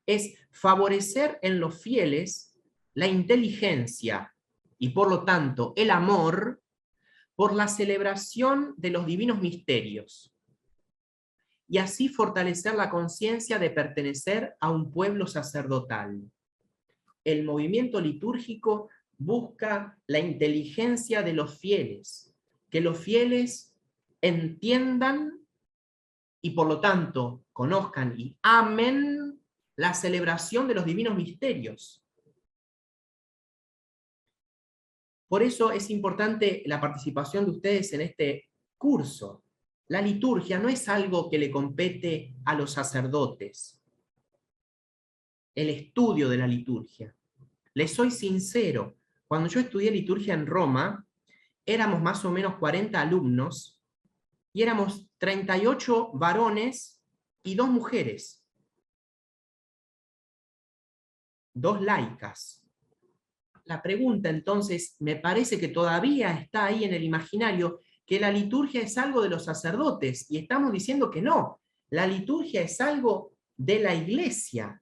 S1: es favorecer en los fieles la inteligencia y por lo tanto el amor por la celebración de los divinos misterios y así fortalecer la conciencia de pertenecer a un pueblo sacerdotal. El movimiento litúrgico busca la inteligencia de los fieles, que los fieles entiendan y por lo tanto conozcan y amen la celebración de los divinos misterios. Por eso es importante la participación de ustedes en este curso. La liturgia no es algo que le compete a los sacerdotes. El estudio de la liturgia. Les soy sincero, cuando yo estudié liturgia en Roma, éramos más o menos 40 alumnos y éramos 38 varones y 2 mujeres. 2 laicas. La pregunta entonces me parece que todavía está ahí en el imaginario, que la liturgia es algo de los sacerdotes, y estamos diciendo que no. La liturgia es algo de la iglesia,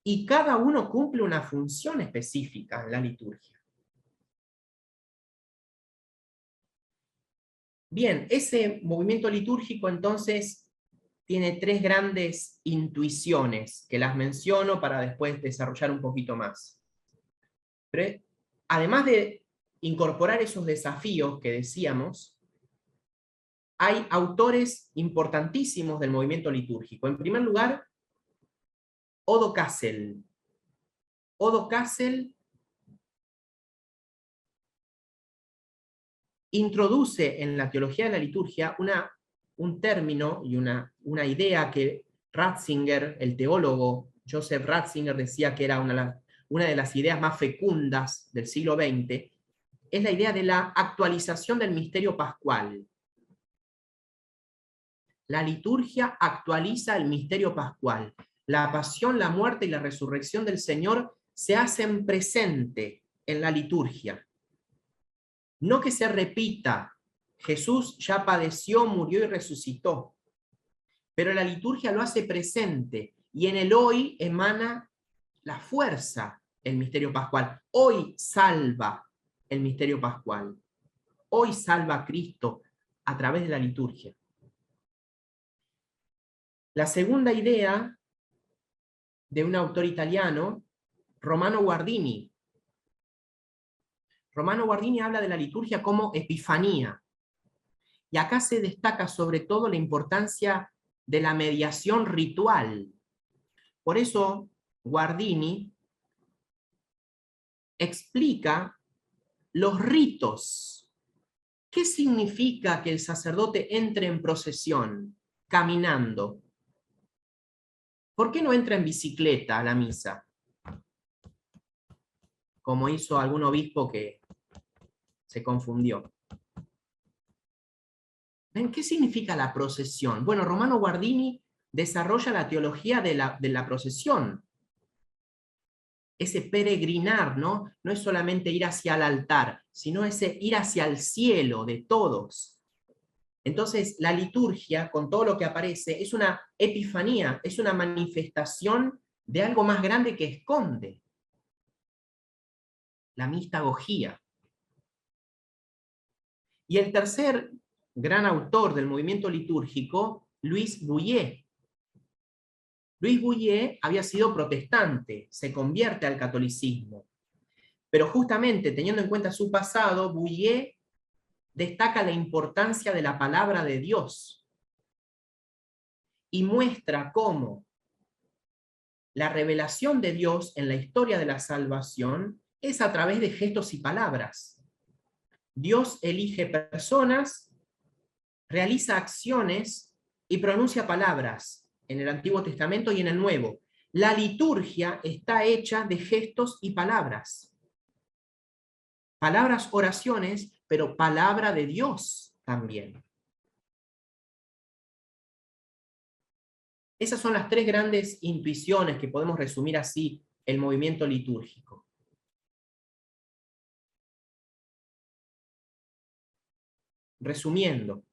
S1: y cada uno cumple una función específica en la liturgia. Bien, ese movimiento litúrgico entonces tiene tres grandes intuiciones, que las menciono para después desarrollar un poquito más. Pero, además de incorporar esos desafíos que decíamos, hay autores importantísimos del movimiento litúrgico. En primer lugar, Odo Kassel. Odo Kassel introduce en la teología de la liturgia un término y una idea que Ratzinger, el teólogo Joseph Ratzinger, decía que era una de las ideas más fecundas del siglo XX, es la idea de la actualización del misterio pascual. La liturgia actualiza el misterio pascual. La pasión, la muerte y la resurrección del Señor se hacen presente en la liturgia. No que se repita, Jesús ya padeció, murió y resucitó, pero la liturgia lo hace presente y en el hoy emana la fuerza el misterio pascual. Hoy salva el misterio pascual. Hoy salva a Cristo a través de la liturgia. La segunda idea de un autor italiano, Romano Guardini. Romano Guardini habla de la liturgia como epifanía. Y acá se destaca sobre todo la importancia de la mediación ritual. Por eso Guardini explica los ritos. ¿Qué significa que el sacerdote entre en procesión caminando? ¿Por qué no entra en bicicleta a la misa? Como hizo algún obispo que se confundió. ¿Ven qué significa la procesión? Bueno, Romano Guardini desarrolla la teología de la procesión. Ese peregrinar, ¿no? No es solamente ir hacia el altar, sino ese ir hacia el cielo de todos. Entonces, la liturgia, con todo lo que aparece, es una epifanía, es una manifestación de algo más grande que esconde. La mistagogía. Y el tercer gran autor del movimiento litúrgico, Louis Bouillet. Louis Bouillet había sido protestante, se convierte al catolicismo. Pero justamente teniendo en cuenta su pasado, Bouillet destaca la importancia de la palabra de Dios y muestra cómo la revelación de Dios en la historia de la salvación es a través de gestos y palabras. Dios elige personas, realiza acciones y pronuncia palabras en el Antiguo Testamento y en el Nuevo. La liturgia está hecha de gestos y palabras. Palabras, oraciones, pero palabra de Dios también. Esas son las tres grandes intuiciones que podemos resumir así el movimiento litúrgico. Resumiendo,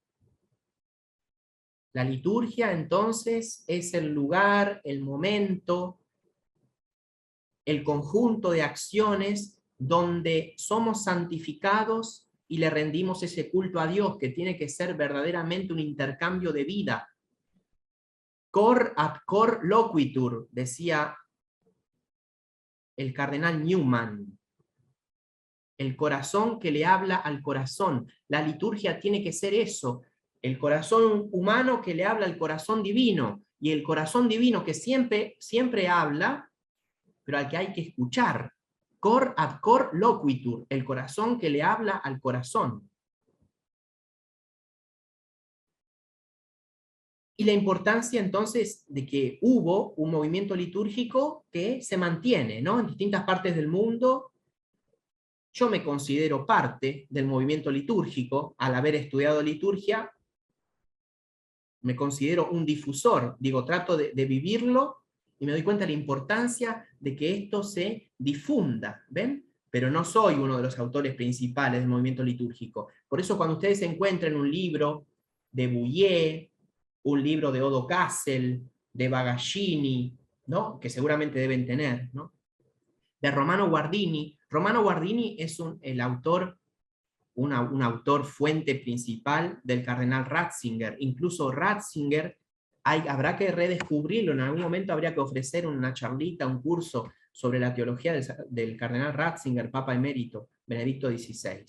S1: la liturgia entonces es el lugar, el momento, el conjunto de acciones donde somos santificados y le rendimos ese culto a Dios, que tiene que ser verdaderamente un intercambio de vida. Cor ad cor loquitur, decía el cardenal Newman. El corazón que le habla al corazón. La liturgia tiene que ser eso. El corazón humano que le habla al corazón divino. Y el corazón divino que siempre habla, pero al que hay que escuchar. Cor ad cor loquitur. El corazón que le habla al corazón. Y la importancia entonces de que hubo un movimiento litúrgico que se mantiene, ¿no? En distintas partes del mundo. Yo me considero parte del movimiento litúrgico, al haber estudiado liturgia, me considero un difusor, digo, trato de vivirlo y me doy cuenta de la importancia de que esto se difunda, ¿ven? pero no soy uno de los autores principales del movimiento litúrgico. Por eso cuando ustedes encuentren un libro de Bouillet, un libro de Odo Kassel, de Bagaglini, ¿no? Que seguramente deben tener, ¿no? De Romano Guardini. Romano Guardini es el autor, un autor fuente principal del cardenal Ratzinger. Incluso Ratzinger habrá que redescubrirlo, en algún momento habría que ofrecer una charlita, un curso sobre la teología del cardenal Ratzinger, Papa Emérito, Benedicto XVI.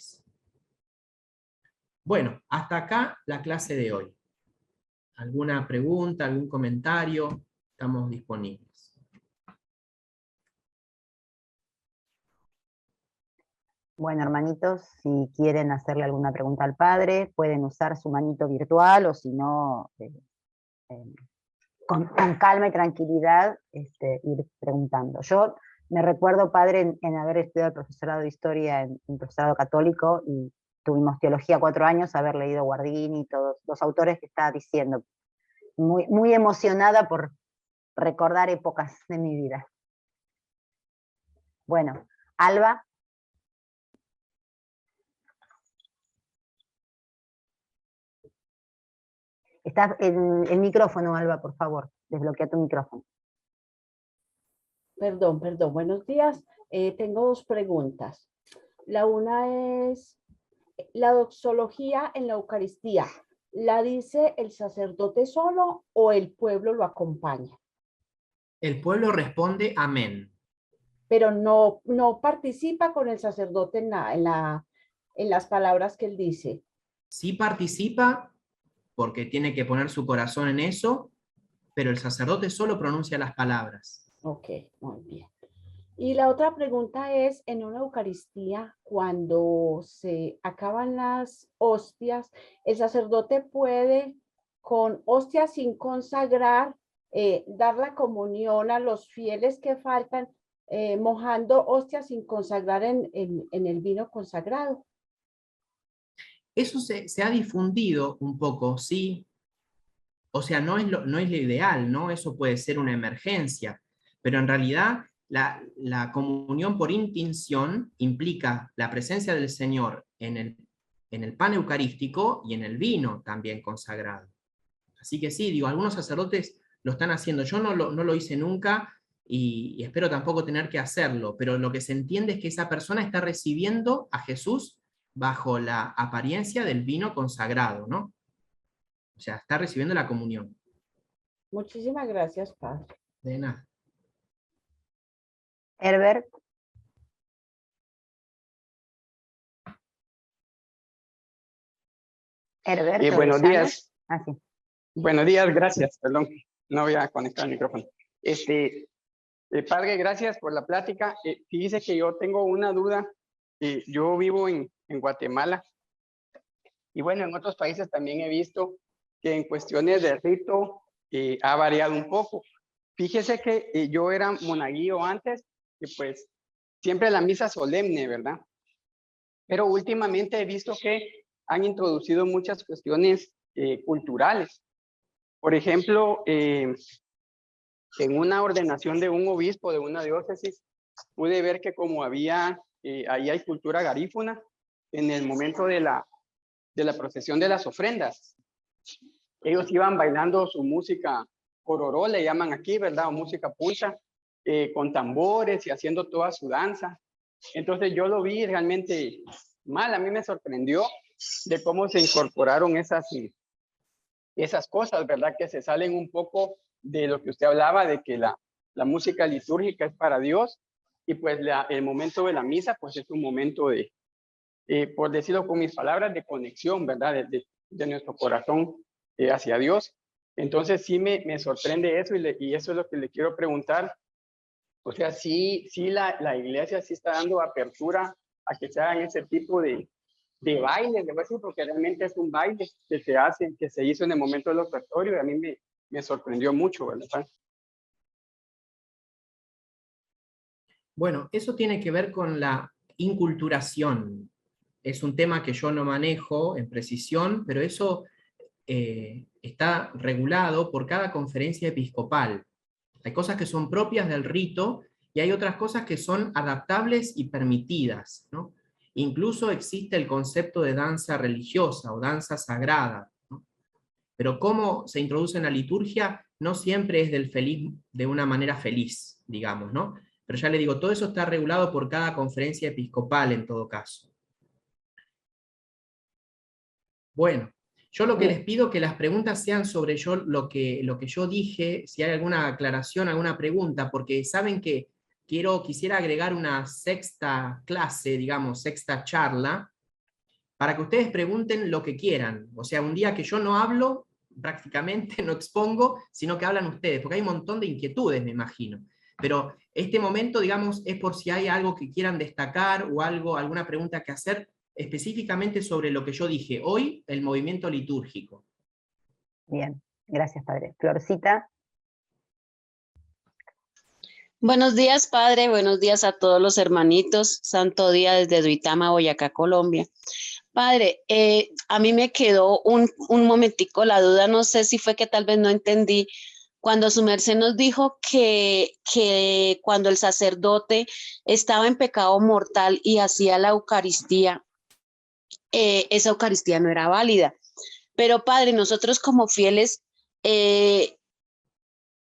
S1: Bueno, hasta acá la clase de hoy. ¿Alguna pregunta, algún comentario? Estamos disponibles.
S2: Bueno, hermanitos, si quieren hacerle alguna pregunta al padre, pueden usar su manito virtual, o si no, con calma y tranquilidad, ir preguntando. Yo me recuerdo, padre, en haber estudiado el profesorado de historia en profesorado católico, y tuvimos teología 4 años, haber leído Guardini y todos los autores que estaba diciendo. Muy, muy emocionada por recordar épocas de mi vida. Bueno, Alba. Estás en el micrófono, Alba, por favor. Desbloquea tu micrófono.
S3: Perdón, buenos días. Tengo 2 preguntas. La una es, la doxología en la Eucaristía, ¿la dice el sacerdote solo o el pueblo lo acompaña?
S1: El pueblo responde amén.
S3: Pero no participa con el sacerdote en las palabras que él dice.
S1: Sí participa porque tiene que poner su corazón en eso, pero el sacerdote solo pronuncia las palabras.
S3: Ok, muy bien. Y la otra pregunta es, en una Eucaristía, cuando se acaban las hostias, ¿el sacerdote puede, con hostias sin consagrar, dar la comunión a los fieles que faltan, mojando hostias sin consagrar en el vino consagrado?
S1: Eso se ha difundido un poco, sí. O sea, no es lo ideal, ¿no? Eso puede ser una emergencia, pero en realidad la comunión por intinción implica la presencia del Señor en el pan eucarístico y en el vino también consagrado. Así que sí, digo, algunos sacerdotes lo están haciendo. Yo no lo hice nunca y espero tampoco tener que hacerlo, pero lo que se entiende es que esa persona está recibiendo a Jesús bajo la apariencia del vino consagrado, ¿no? O sea, está recibiendo la comunión.
S3: Muchísimas gracias, padre.
S1: De nada.
S2: Herbert. Herbert.
S4: Buenos días.
S2: Ah, sí.
S4: Buenos días, gracias. Perdón, no voy a conectar el micrófono. Padre, gracias por la plática. Fíjese que yo tengo una duda. Yo vivo en Guatemala y bueno, en otros países también he visto que en cuestiones de rito ha variado un poco. Fíjese que yo era monaguillo antes y pues siempre la misa solemne, ¿verdad? Pero últimamente he visto que han introducido muchas cuestiones culturales. Por ejemplo, en una ordenación de un obispo de una diócesis, pude ver que como ahí hay cultura garífuna, en el momento de la procesión de las ofrendas, ellos iban bailando su música cororó, le llaman aquí, ¿verdad? O música pulsa, con tambores y haciendo toda su danza. Entonces yo lo vi realmente mal, a mí me sorprendió de cómo se incorporaron esas cosas, ¿verdad? Que se salen un poco de lo que usted hablaba, de que la música litúrgica es para Dios, y pues el momento de la misa, pues es un momento de, por decirlo con mis palabras, de conexión, ¿verdad? De nuestro corazón hacia Dios. Entonces sí me sorprende eso, y eso es lo que le quiero preguntar. O sea, sí la iglesia sí está dando apertura a que se hagan ese tipo de bailes, de decir, porque realmente es un baile que se hace, que se hizo en el momento del ofertorio, y a mí me sorprendió mucho, ¿verdad?
S1: Bueno, eso tiene que ver con la inculturación. Es un tema que yo no manejo en precisión, pero eso está regulado por cada conferencia episcopal. Hay cosas que son propias del rito y hay otras cosas que son adaptables y permitidas, ¿no? Incluso existe el concepto de danza religiosa o danza sagrada, ¿no? Pero cómo se introduce en la liturgia no siempre es de una manera feliz, digamos, ¿no? Pero ya le digo, todo eso está regulado por cada conferencia episcopal en todo caso. Bueno, yo lo que les pido que las preguntas sean sobre lo que yo dije, si hay alguna aclaración, alguna pregunta, porque saben que quisiera agregar una sexta clase, digamos, sexta charla, para que ustedes pregunten lo que quieran. O sea, un día que yo no hablo, prácticamente no expongo, sino que hablan ustedes, porque hay un montón de inquietudes, me imagino. Pero este momento, digamos, es por si hay algo que quieran destacar o algo, alguna pregunta que hacer específicamente sobre lo que yo dije hoy, el movimiento litúrgico.
S2: Bien, gracias, padre. Florcita.
S5: Buenos días, padre. Buenos días a todos los hermanitos. Santo día desde Duitama, Boyacá, Colombia. Padre, a mí me quedó un momentico la duda, no sé si fue que tal vez no entendí, cuando su merced nos dijo que cuando el sacerdote estaba en pecado mortal y hacía la Eucaristía, esa Eucaristía no era válida. Pero padre, nosotros como fieles,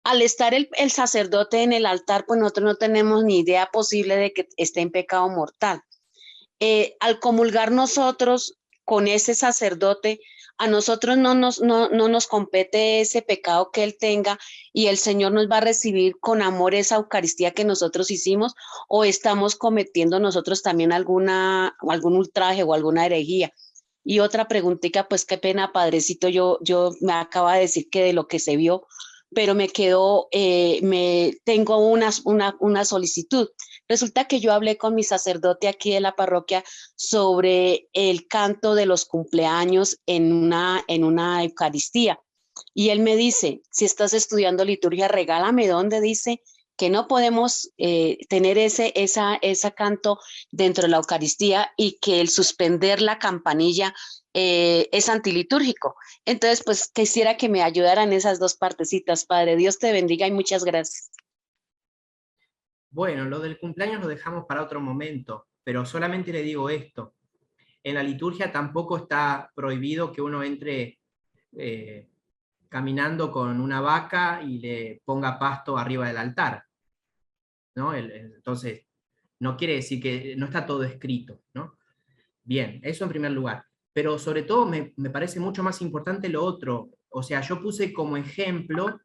S5: al estar el sacerdote en el altar, pues nosotros no tenemos ni idea posible de que esté en pecado mortal. Al comulgar nosotros con ese sacerdote, a nosotros no nos compete ese pecado que él tenga y el Señor nos va a recibir con amor esa Eucaristía que nosotros hicimos, o estamos cometiendo nosotros también algún ultraje o alguna herejía. Y otra preguntita, pues qué pena, padrecito, yo me acaba de decir que de lo que se vio, pero me quedó, tengo una solicitud. Resulta que yo hablé con mi sacerdote aquí de la parroquia sobre el canto de los cumpleaños en una Eucaristía. Y él me dice, si estás estudiando liturgia, regálame donde dice que no podemos tener ese canto dentro de la Eucaristía y que el suspender la campanilla es antilitúrgico. Entonces, pues quisiera que me ayudaran esas dos partecitas, Padre. Dios te bendiga y muchas gracias.
S1: Bueno, lo del cumpleaños lo dejamos para otro momento, pero solamente le digo esto. En la liturgia tampoco está prohibido que uno entre caminando con una vaca y le ponga pasto arriba del altar, ¿no? Entonces, no quiere decir que no está todo escrito, ¿no? Bien, eso en primer lugar. Pero sobre todo me parece mucho más importante lo otro. O sea, yo puse como ejemplo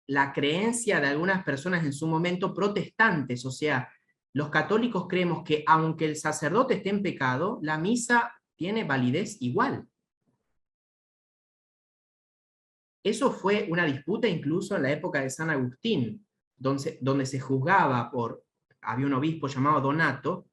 S1: la creencia de algunas personas en su momento protestantes. O sea, los católicos creemos que aunque el sacerdote esté en pecado, la misa tiene validez igual. Eso fue una disputa incluso en la época de San Agustín, donde se juzgaba había un obispo llamado Donato,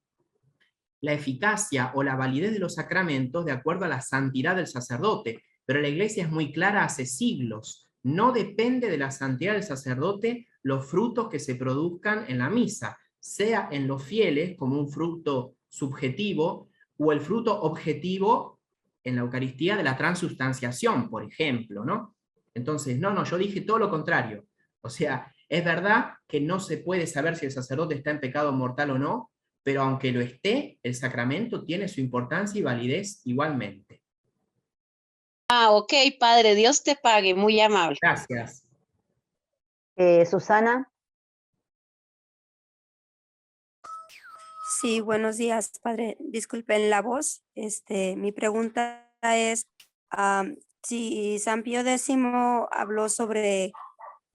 S1: la eficacia o la validez de los sacramentos de acuerdo a la santidad del sacerdote. Pero la Iglesia es muy clara hace siglos. No depende de la santidad del sacerdote los frutos que se produzcan en la misa, sea en los fieles como un fruto subjetivo o el fruto objetivo en la Eucaristía de la transubstanciación, por ejemplo, ¿no? Entonces, no, yo dije todo lo contrario. O sea, es verdad que no se puede saber si el sacerdote está en pecado mortal o no, pero aunque lo esté, el sacramento tiene su importancia y validez igualmente.
S5: Ok, Padre, Dios te pague, muy amable.
S1: Gracias.
S2: Susana.
S6: Sí, buenos días, padre. Disculpen la voz. Mi pregunta es, si San Pío X habló sobre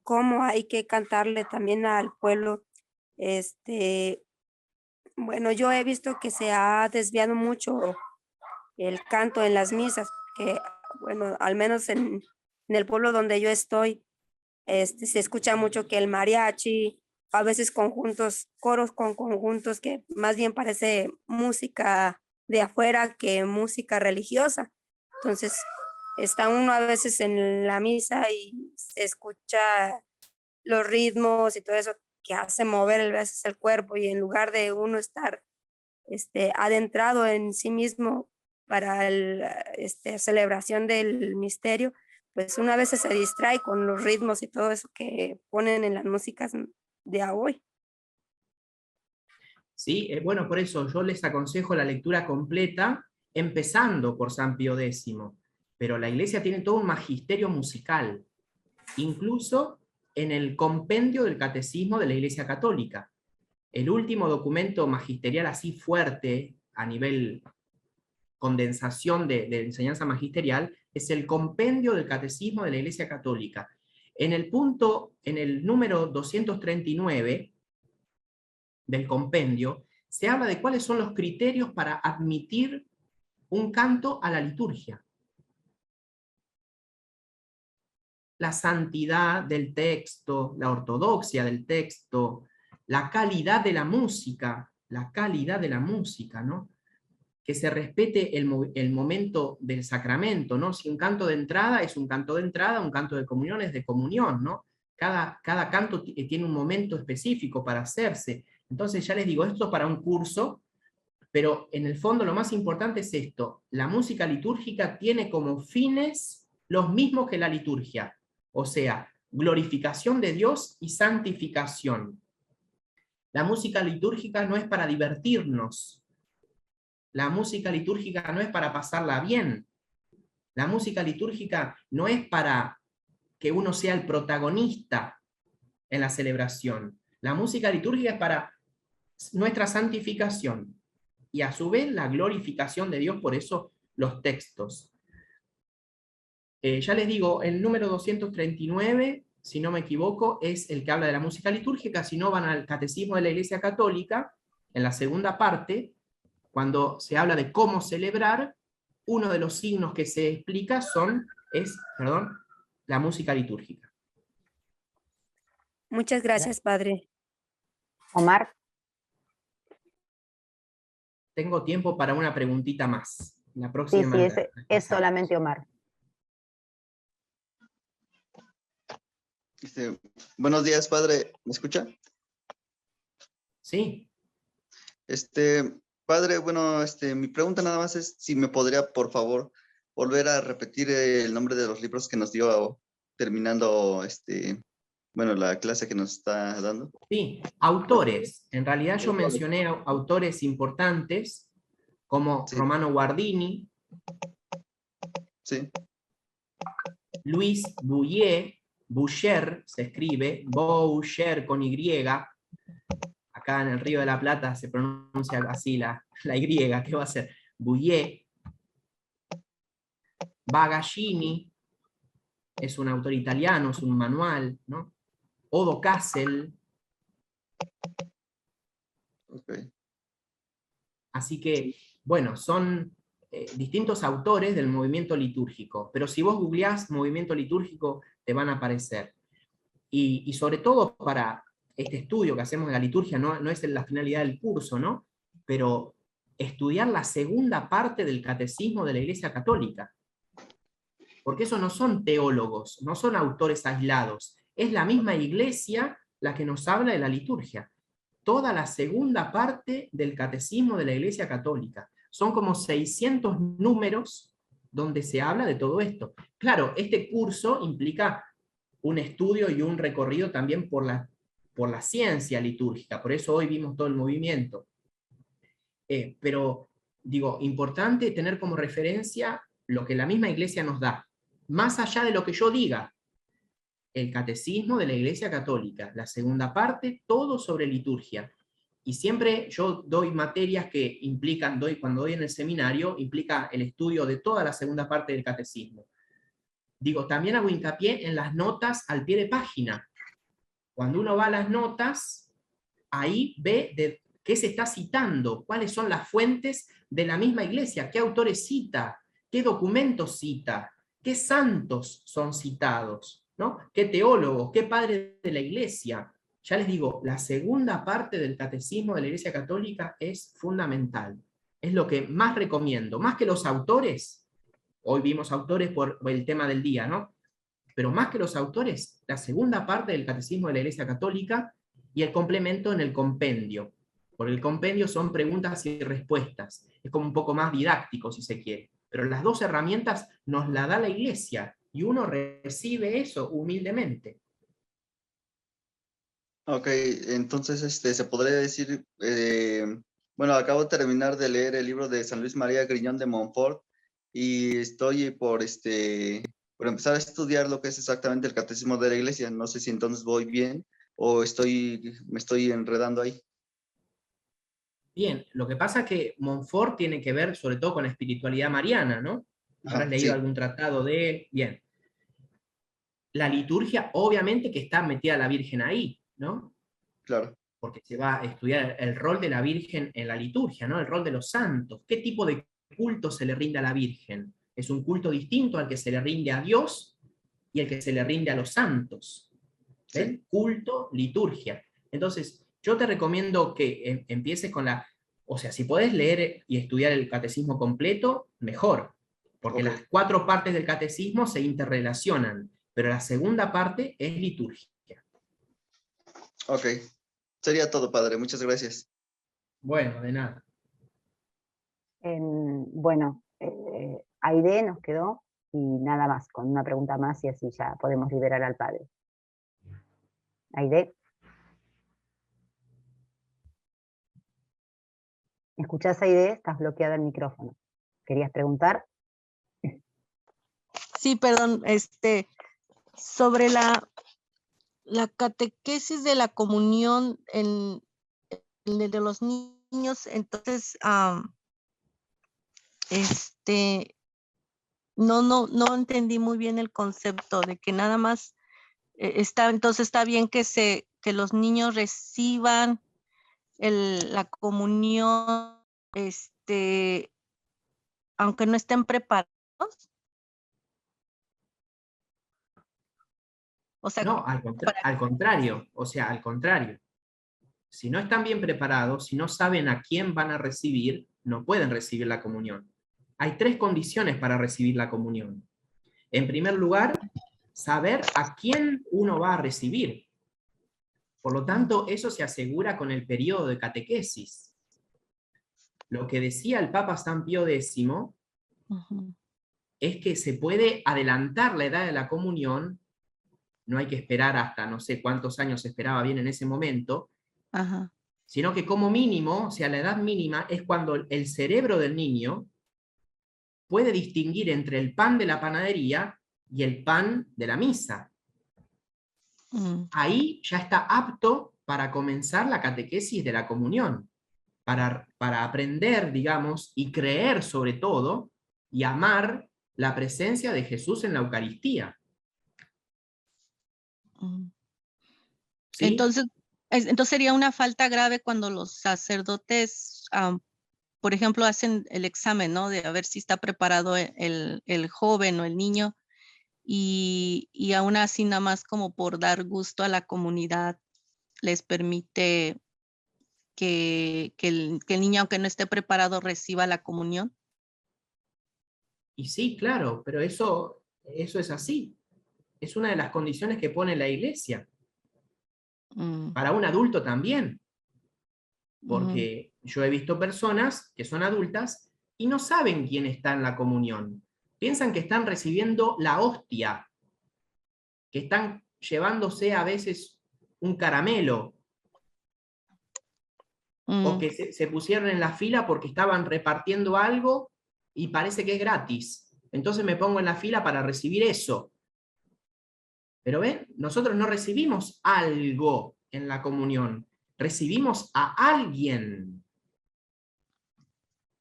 S6: cómo hay que cantarle también al pueblo, bueno, yo he visto que se ha desviado mucho el canto en las misas, que, bueno, al menos en el pueblo donde yo estoy, se escucha mucho que el mariachi, a veces conjuntos, coros con conjuntos que más bien parece música de afuera que música religiosa. Entonces, está uno a veces en la misa y se escucha los ritmos y todo eso que hace mover a veces el cuerpo, y en lugar de uno estar adentrado en sí mismo para la celebración del misterio, pues una vez se distrae con los ritmos y todo eso que ponen en las músicas de hoy.
S1: ¿sí? Bueno, por eso yo les aconsejo la lectura completa, empezando por San Pío X, pero la Iglesia tiene todo un magisterio musical, incluso en el compendio del Catecismo de la Iglesia Católica. El último documento magisterial así fuerte, a nivel condensación de enseñanza magisterial, es el compendio del Catecismo de la Iglesia Católica. En el número 239 del compendio, se habla de cuáles son los criterios para admitir un canto a la liturgia. La santidad del texto, la ortodoxia del texto, la calidad de la música, ¿no? Que se respete el momento del sacramento, ¿no? Si un canto de entrada es un canto de entrada, un canto de comunión es de comunión, ¿no? Cada canto tiene un momento específico para hacerse. Entonces ya les digo, esto para un curso, pero en el fondo lo más importante es esto: la música litúrgica tiene como fines los mismos que la liturgia, o sea, glorificación de Dios y santificación. La música litúrgica no es para divertirnos, la música litúrgica no es para pasarla bien, la música litúrgica no es para que uno sea el protagonista en la celebración. La música litúrgica es para nuestra santificación y a su vez la glorificación de Dios, por eso los textos. Ya les digo, el número 239, si no me equivoco, es el que habla de la música litúrgica. Si no, van al Catecismo de la Iglesia Católica, en la segunda parte, cuando se habla de cómo celebrar, uno de los signos que se explica es la música litúrgica.
S6: Muchas gracias, padre.
S2: Omar,
S1: Tengo tiempo para una preguntita más. La
S2: sí,
S1: próxima
S2: es solamente Omar.
S7: Buenos días, padre. ¿Me escucha?
S1: Sí.
S7: Padre, bueno, mi pregunta nada más es si me podría, por favor, volver a repetir el nombre de los libros que nos dio terminando, bueno, la clase que nos está dando.
S1: Sí, autores. En realidad yo mencioné autores importantes como
S7: Sí.
S1: Romano Guardini,
S7: Sí.
S1: Luis Boucher se escribe, Boucher con Y, acá en el Río de la Plata se pronuncia así la Y, ¿qué va a ser? Bouyer. Bagaglini es un autor italiano, es un manual, ¿no? Odo Kassel.
S7: Okay.
S1: Así que, bueno, son distintos autores del movimiento litúrgico, pero si vos googleás movimiento litúrgico, te van a aparecer. Y sobre todo para este estudio que hacemos de la liturgia, no es la finalidad del curso, ¿no? Pero estudiar la segunda parte del catecismo de la Iglesia Católica. Porque esos no son teólogos, no son autores aislados, es la misma Iglesia la que nos habla de la liturgia. Toda la segunda parte del catecismo de la Iglesia Católica. Son como 600 números donde se habla de todo esto. Claro, este curso implica un estudio y un recorrido también por la ciencia litúrgica, por eso hoy vimos todo el movimiento. Pero, digo, importante tener como referencia lo que la misma Iglesia nos da, más allá de lo que yo diga. El catecismo de la Iglesia Católica, la segunda parte, todo sobre liturgia. Y siempre yo doy materias que implican, cuando doy en el seminario, implica el estudio de toda la segunda parte del catecismo. Digo, también hago hincapié en las notas al pie de página. Cuando uno va a las notas, ahí ve de qué se está citando, cuáles son las fuentes de la misma Iglesia, qué autores cita, qué documentos cita, qué santos son citados, ¿no? Qué teólogos, qué padres de la Iglesia. Ya les digo, la segunda parte del catecismo de la Iglesia Católica es fundamental. Es lo que más recomiendo, más que los autores. Hoy vimos autores por el tema del día, ¿no? Pero más que los autores, la segunda parte del catecismo de la Iglesia Católica y el complemento en el compendio. Porque el compendio son preguntas y respuestas. Es como un poco más didáctico, si se quiere. Pero las dos herramientas nos las da la Iglesia y uno recibe eso humildemente.
S7: Ok, entonces se podría decir, bueno, acabo de terminar de leer el libro de San Luis María Griñón de Montfort y estoy por empezar a estudiar lo que es exactamente el catecismo de la iglesia. No sé si entonces voy bien o me estoy enredando ahí.
S1: Bien, lo que pasa es que Montfort tiene que ver sobre todo con la espiritualidad mariana, ¿no? ¿Habrás
S7: Ajá,
S1: leído
S7: sí,
S1: algún tratado de él? Bien. La liturgia, obviamente que está metida la Virgen ahí, ¿no?
S7: claro.
S1: Porque se va a estudiar el rol de la Virgen en la liturgia, ¿no? El rol de los santos. ¿Qué tipo de culto se le rinde a la Virgen? Es un culto distinto al que se le rinde a Dios y el que se le rinde a los santos. ¿Ven?
S7: Sí,
S1: Culto, liturgia. Entonces, yo te recomiendo que empieces con o sea, si podés leer y estudiar el catecismo completo, mejor, porque
S7: ok,
S1: las 4 partes del catecismo se interrelacionan, pero la segunda parte es liturgia.
S7: ok. Sería todo, padre. Muchas gracias.
S1: Bueno, de nada.
S2: Bueno, Aide nos quedó y nada más, con una pregunta más y así ya podemos liberar al padre. Aide. ¿Me escuchás, Aide? Estás bloqueada el micrófono. ¿Querías preguntar?
S8: Sí, perdón, sobre la catequesis de la comunión en el de los niños, entonces, no entendí muy bien el concepto de que nada más entonces está bien que los niños reciban la comunión, aunque no estén preparados. O sea,
S1: No, al contrario, o sea, al contrario. Si no están bien preparados, si no saben a quién van a recibir, no pueden recibir la comunión. Hay 3 condiciones para recibir la comunión. En primer lugar, saber a quién uno va a recibir. Por lo tanto, eso se asegura con el periodo de catequesis. Lo que decía el Papa San Pío X es que se puede adelantar la edad de la comunión, no hay que esperar hasta no sé cuántos años se esperaba bien en ese momento,
S8: ajá.
S1: sino que como mínimo, o sea, la edad mínima es cuando el cerebro del niño puede distinguir entre el pan de la panadería y el pan de la misa. Ahí ya está apto para comenzar la catequesis de la comunión, para aprender, digamos, y creer sobre todo, y amar la presencia de Jesús en la Eucaristía. ¿Sí?
S8: Entonces sería una falta grave cuando los sacerdotes, por ejemplo, hacen el examen, ¿no? De a ver si está preparado el joven o el niño, y aún así nada más como por dar gusto a la comunidad les permite que el niño, aunque no esté preparado, reciba la comunión.
S1: Y sí, claro, pero eso es así. Es una de las condiciones que pone la Iglesia. Para un adulto también. Porque yo he visto personas que son adultas y no saben quién está en la comunión. Piensan que están recibiendo la hostia, que están llevándose a veces un caramelo, o que se pusieron en la fila porque estaban repartiendo algo y parece que es gratis. Entonces me pongo en la fila para recibir eso. Pero ven, nosotros no recibimos algo en la comunión, recibimos a alguien.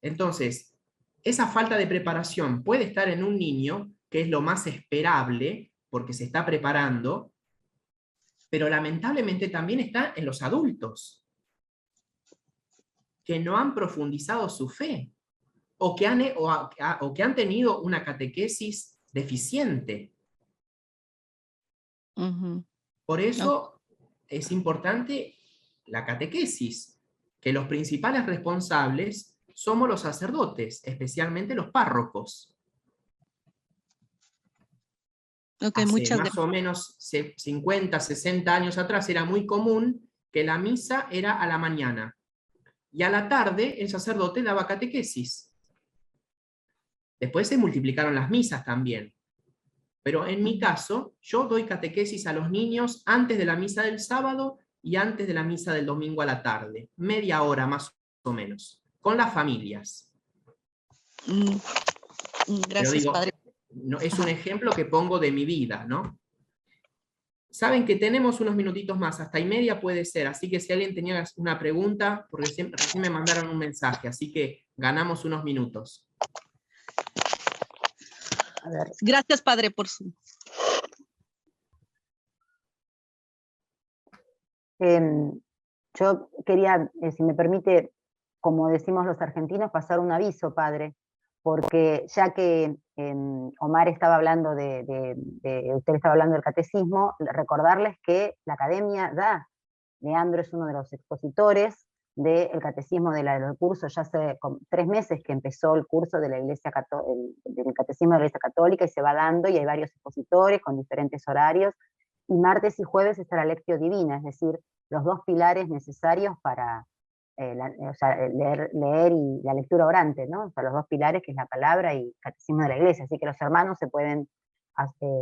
S1: Entonces, esa falta de preparación puede estar en un niño, que es lo más esperable, porque se está preparando, pero lamentablemente también está en los adultos, que no han profundizado su fe, o que han tenido una catequesis deficiente. Por eso es importante la catequesis, que los principales responsables somos los sacerdotes, especialmente los párrocos.
S8: Ok,
S1: Hace
S8: muchas
S1: más
S8: gracias.
S1: o menos 50, 60 años atrás era muy común que la misa era a la mañana y a la tarde el sacerdote daba catequesis. Después se multiplicaron las misas también. Pero en mi caso, yo doy catequesis a los niños antes de la misa del sábado y antes de la misa del domingo a la tarde, media hora más o menos, con las familias. Pero
S8: Gracias,
S1: digo,
S8: padre.
S1: no, es un ejemplo que pongo de mi vida, ¿no? Saben que tenemos unos minutitos más, hasta y media puede ser, así que si alguien tenía una pregunta, porque recién me mandaron un mensaje, así que ganamos unos minutos.
S2: A ver,
S8: Gracias, padre, por su...
S2: yo quería, si me permite, como decimos los argentinos, pasar un aviso, padre, porque ya que Omar estaba hablando usted estaba hablando del catecismo, recordarles que la academia da, Leandro es uno de los expositores del catecismo del curso, ya hace 3 meses que empezó el curso de la Iglesia del catecismo de la Iglesia Católica, y se va dando, y hay varios expositores con diferentes horarios, y martes y jueves está la Lectio Divina, es decir, los 2 pilares necesarios para leer y la lectura orante, ¿no? O sea, los 2 pilares, que es la palabra y el catecismo de la Iglesia, así que los hermanos se pueden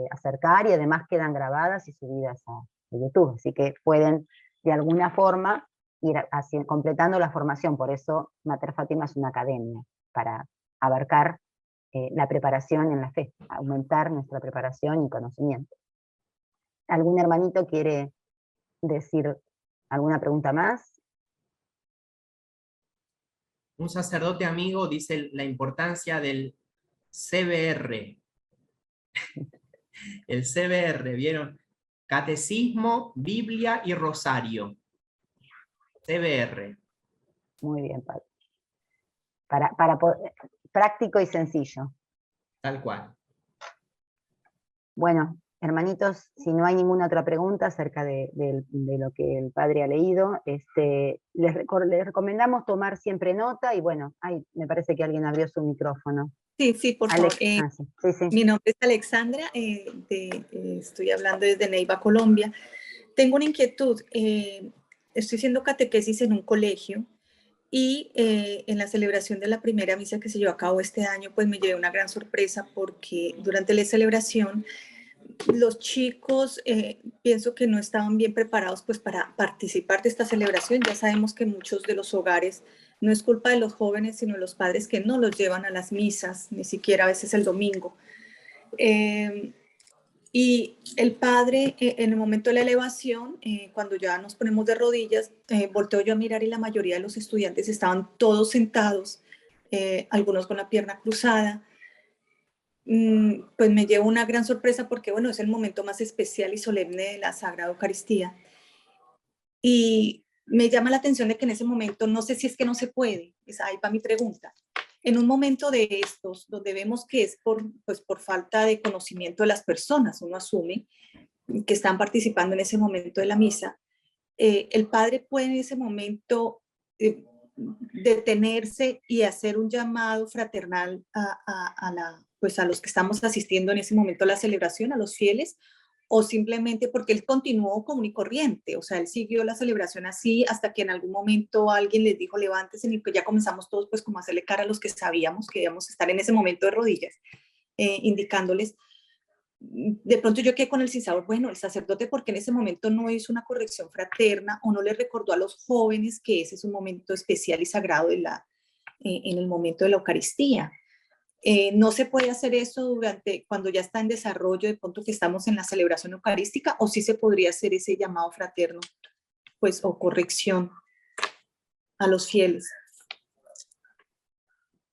S2: acercar, y además quedan grabadas y subidas a YouTube, así que pueden de alguna forma ir completando la formación. Por eso Mater Fátima es una academia, para abarcar la preparación en la fe, aumentar nuestra preparación y conocimiento. ¿Algún hermanito quiere decir alguna pregunta más?
S1: Un sacerdote amigo dice la importancia del CBR. El CBR, ¿vieron? Catecismo, Biblia y Rosario. CBR.
S2: Muy bien, padre. Práctico y sencillo.
S1: Tal cual.
S2: Bueno, hermanitos, si no hay ninguna otra pregunta acerca de lo que el padre ha leído, les recomendamos tomar siempre nota, y bueno, me parece que alguien abrió su micrófono.
S9: Sí, por favor.
S2: Sí.
S9: Mi nombre es Alexandra, estoy hablando desde Neiva, Colombia. Tengo una inquietud. Estoy haciendo catequesis en un colegio, y en la celebración de la primera misa que se llevó a cabo este año, pues me llevé una gran sorpresa, porque durante la celebración los chicos pienso que no estaban bien preparados pues para participar de esta celebración. Ya sabemos que muchos de los hogares, no es culpa de los jóvenes, sino de los padres, que no los llevan a las misas, ni siquiera a veces el domingo. Y el padre, en el momento de la elevación, cuando ya nos ponemos de rodillas, volteo yo a mirar, y la mayoría de los estudiantes estaban todos sentados, algunos con la pierna cruzada. Pues me llevo una gran sorpresa, porque bueno, es el momento más especial y solemne de la Sagrada Eucaristía. Y me llama la atención de que en ese momento, no sé si es que no se puede, ahí va mi pregunta. En un momento de estos, donde vemos que es por falta de conocimiento de las personas, uno asume que están participando en ese momento de la misa, el padre puede en ese momento detenerse y hacer un llamado fraternal a los que estamos asistiendo en ese momento a la celebración, a los fieles, o simplemente porque él continuó común y corriente, o sea, él siguió la celebración así hasta que en algún momento alguien les dijo levántense, y que ya comenzamos todos pues como a hacerle cara a los que sabíamos que íbamos a estar en ese momento de rodillas, indicándoles. De pronto yo quedé con el sinsabor, bueno, el sacerdote, porque en ese momento no hizo una corrección fraterna o no le recordó a los jóvenes que ese es un momento especial y sagrado en el momento de la Eucaristía. No se puede hacer eso cuando ya está en desarrollo, de pronto que estamos en la celebración eucarística, o sí se podría hacer ese llamado fraterno, pues, o corrección a los fieles.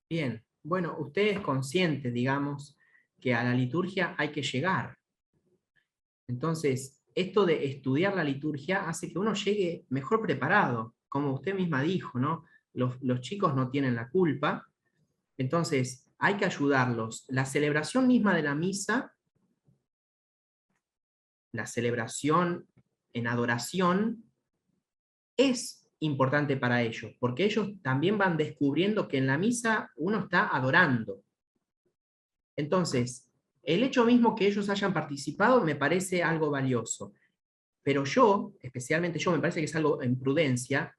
S1: Bien, bueno, usted es consciente, digamos, que a la liturgia hay que llegar. Entonces, esto de estudiar la liturgia hace que uno llegue mejor preparado, como usted misma dijo, ¿no? Los chicos no tienen la culpa, entonces hay que ayudarlos. La celebración misma de la misa, la celebración en adoración, es importante para ellos, porque ellos también van descubriendo que en la misa uno está adorando. Entonces, el hecho mismo que ellos hayan participado me parece algo valioso. Pero yo, especialmente yo, me parece que es algo en prudencia,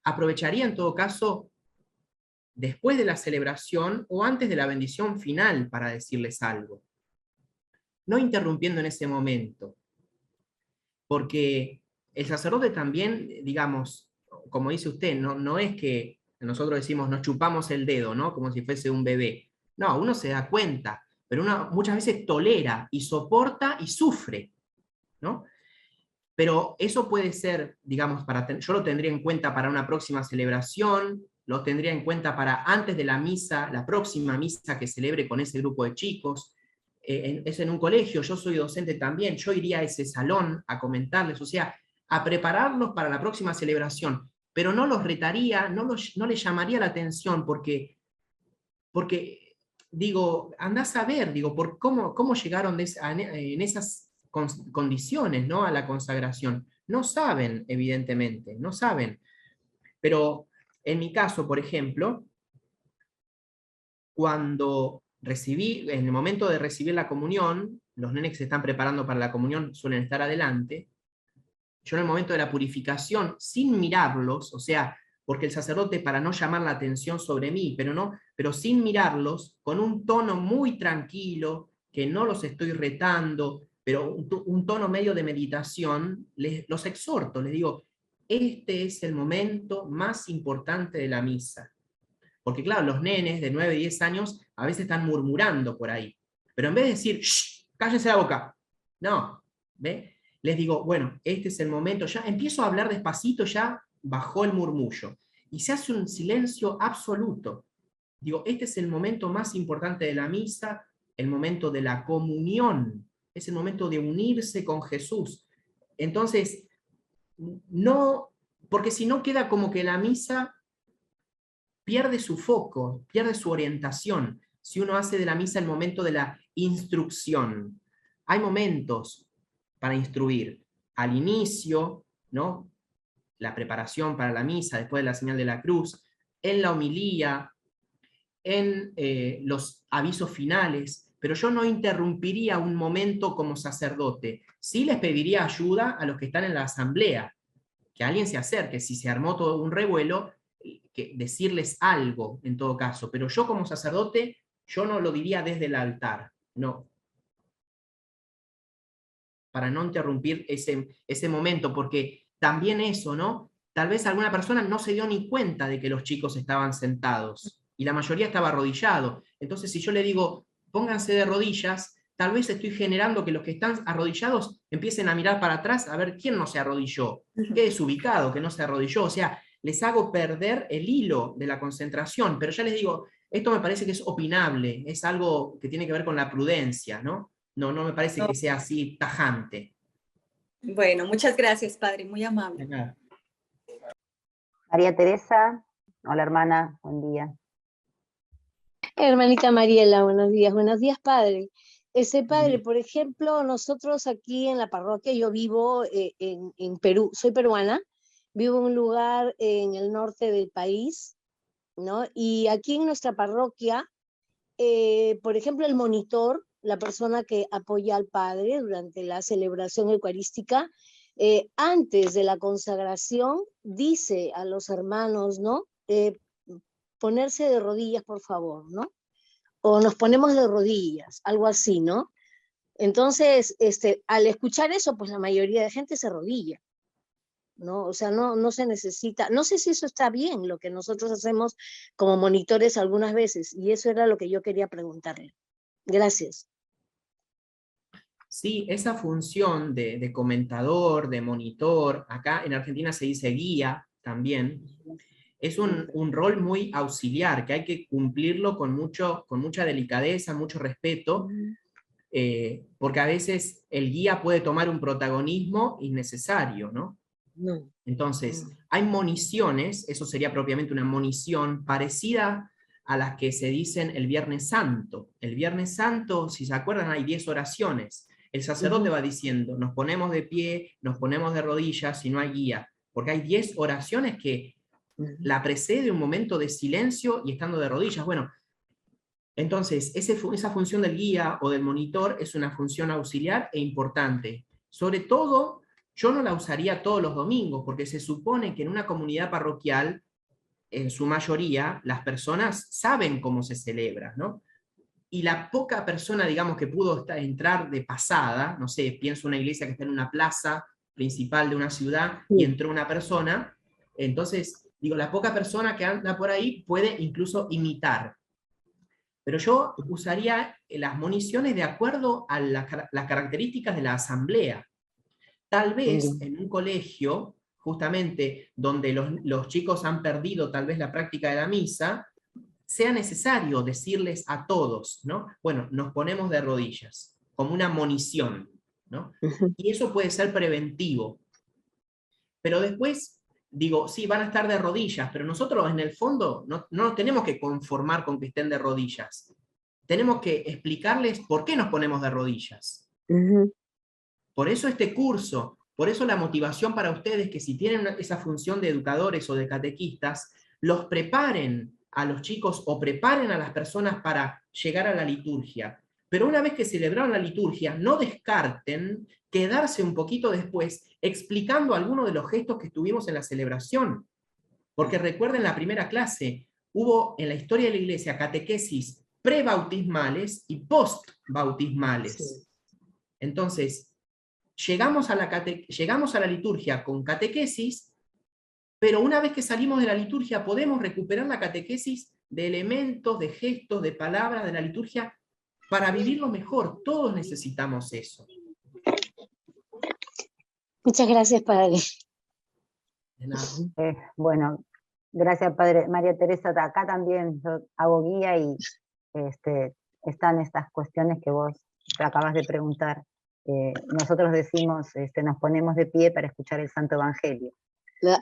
S1: aprovecharía en todo caso después de la celebración o antes de la bendición final para decirles algo. No interrumpiendo en ese momento. Porque el sacerdote también, digamos, como dice usted, no es que nosotros decimos nos chupamos el dedo, ¿no? Como si fuese un bebé. No, uno se da cuenta, pero uno muchas veces tolera y soporta y sufre, ¿no? Pero eso puede ser, digamos, yo lo tendría en cuenta para una próxima celebración, lo tendría en cuenta para antes de la misa, la próxima misa que celebre con ese grupo de chicos. Es en un colegio, yo soy docente también, yo iría a ese salón a comentarles, o sea, a prepararlos para la próxima celebración, pero no los retaría, no les llamaría la atención, porque digo, andás a ver, digo, cómo llegaron en esas condiciones, ¿no? A la consagración. No saben, evidentemente, no saben. Pero en mi caso, por ejemplo, cuando en el momento de recibir la comunión, los nenes que se están preparando para la comunión suelen estar adelante, yo en el momento de la purificación, sin mirarlos, o sea, porque el sacerdote, para no llamar la atención sobre mí, pero sin mirarlos, con un tono muy tranquilo, que no los estoy retando, pero un tono medio de meditación, los exhorto, les digo, este es el momento más importante de la misa. Porque claro, los nenes de 9, 10 años a veces están murmurando por ahí. Pero en vez de decir, ¡shh! ¡Cállense la boca! No, ¿ve? Les digo, bueno, este es el momento, ya empiezo a hablar despacito, ya bajó el murmullo. Y se hace un silencio absoluto. Digo, este es el momento más importante de la misa, el momento de la comunión, es el momento de unirse con Jesús. Entonces, no, porque si no queda como que la misa pierde su foco, pierde su orientación, si uno hace de la misa el momento de la instrucción. Hay momentos para instruir. Al inicio, ¿no? La preparación para la misa, después de la señal de la cruz, en la homilía, en los avisos finales, pero yo no interrumpiría un momento como sacerdote. Sí les pediría ayuda a los que están en la asamblea, que alguien se acerque, si se armó todo un revuelo, decirles algo en todo caso, pero yo como sacerdote, yo no lo diría desde el altar, no. Para no interrumpir ese momento, porque también eso, ¿no? Tal vez alguna persona no se dio ni cuenta de que los chicos estaban sentados, y la mayoría estaba arrodillado. Entonces, si yo le digo, pónganse de rodillas, tal vez estoy generando que los que están arrodillados empiecen a mirar para atrás a ver quién no se arrodilló, qué desubicado que no se arrodilló, o sea, les hago perder el hilo de la concentración, pero ya les digo, esto me parece que es opinable, es algo que tiene que ver con la prudencia, ¿no? No me parece que sea así tajante.
S9: Bueno, muchas gracias, padre, muy amable.
S2: María Teresa, hola hermana, buen día.
S10: Hermanita Mariela, buenos días, padre. Padre, por ejemplo, nosotros aquí en la parroquia, yo vivo en Perú, soy peruana, vivo en un lugar en el norte del país, ¿no? Y aquí en nuestra parroquia, por ejemplo, el monitor, la persona que apoya al padre durante la celebración eucarística, antes de la consagración, dice a los hermanos, ¿no? Ponerse de rodillas, por favor, ¿no? O nos ponemos de rodillas, algo así, ¿no? Entonces, al escuchar eso, pues la mayoría de gente se arrodilla, ¿no? O sea, no se necesita, no sé si eso está bien, lo que nosotros hacemos como monitores algunas veces, y eso era lo que yo quería preguntarle. Gracias.
S1: Sí, esa función de comentador, de monitor, acá en Argentina se dice guía también, es un rol muy auxiliar, que hay que cumplirlo con mucha delicadeza, mucho respeto, porque a veces el guía puede tomar un protagonismo innecesario, ¿no? Entonces, hay moniciones, eso sería propiamente una monición parecida a las que se dicen el Viernes Santo. El Viernes Santo, si se acuerdan, hay 10 oraciones. El sacerdote va diciendo, nos ponemos de pie, nos ponemos de rodillas, si no hay guía, porque hay 10 oraciones que la precede un momento de silencio y estando de rodillas. Bueno, entonces, esa función del guía o del monitor es una función auxiliar e importante. Sobre todo, yo no la usaría todos los domingos, porque se supone que en una comunidad parroquial, en su mayoría, las personas saben cómo se celebra, ¿no? Y la poca persona, digamos, que pudo entrar de pasada, no sé, pienso en una iglesia que está en una plaza, principal de una ciudad y entró una persona, entonces, digo, la poca persona que anda por ahí puede incluso imitar. Pero yo usaría las municiones de acuerdo a las características de la asamblea. Tal vez en un colegio, justamente donde los chicos han perdido tal vez la práctica de la misa, sea necesario decirles a todos, ¿no? Bueno, nos ponemos de rodillas, como una munición, ¿no? Y eso puede ser preventivo. Pero después, digo, sí, van a estar de rodillas, pero nosotros en el fondo no nos tenemos que conformar con que estén de rodillas. Tenemos que explicarles por qué nos ponemos de rodillas. Por eso este curso, por eso la motivación para ustedes, que si tienen esa función de educadores o de catequistas, los preparen a los chicos o preparen a las personas para llegar a la liturgia. Pero una vez que celebraron la liturgia, no descarten quedarse un poquito después explicando algunos de los gestos que estuvimos en la celebración. Porque recuerden la primera clase, hubo en la historia de la iglesia catequesis prebautismales y postbautismales. Entonces, llegamos a la liturgia con catequesis, pero una vez que salimos de la liturgia podemos recuperar la catequesis de elementos, de gestos, de palabras de la liturgia para vivirlo mejor. Todos necesitamos eso.
S10: Muchas gracias, padre.
S1: De nada.
S2: Bueno, gracias, padre. María Teresa, acá también yo hago guía y están estas cuestiones que vos acabas de preguntar. Nosotros decimos, nos ponemos de pie para escuchar el Santo Evangelio. A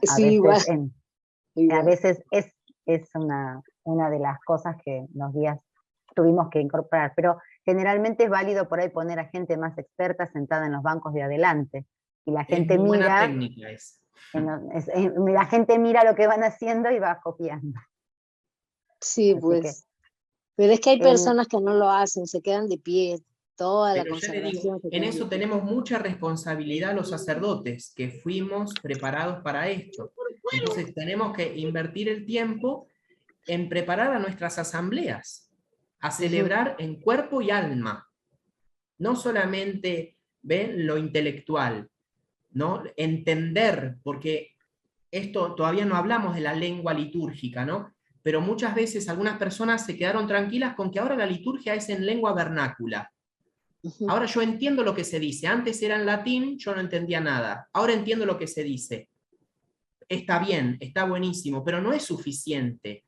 S2: veces es una de las cosas que los días tuvimos que incorporar, pero generalmente es válido por ahí poner a gente más experta sentada en los bancos de adelante, y la gente mira, la gente mira lo que van haciendo y va copiando.
S10: Sí, pues. Pero es que hay personas que no lo hacen, se quedan de pie toda la consagración.
S1: En eso tenemos mucha responsabilidad los sacerdotes, que fuimos preparados para esto. Entonces tenemos que invertir el tiempo en preparar a nuestras asambleas, a celebrar en cuerpo y alma. No solamente ven lo intelectual, ¿no? Entender, porque esto todavía no hablamos de la lengua litúrgica, ¿no? Pero muchas veces algunas personas se quedaron tranquilas con que ahora la liturgia es en lengua vernácula. Ahora yo entiendo lo que se dice. Antes era en latín, yo no entendía nada. Ahora entiendo lo que se dice. Está bien, está buenísimo, pero no es suficiente.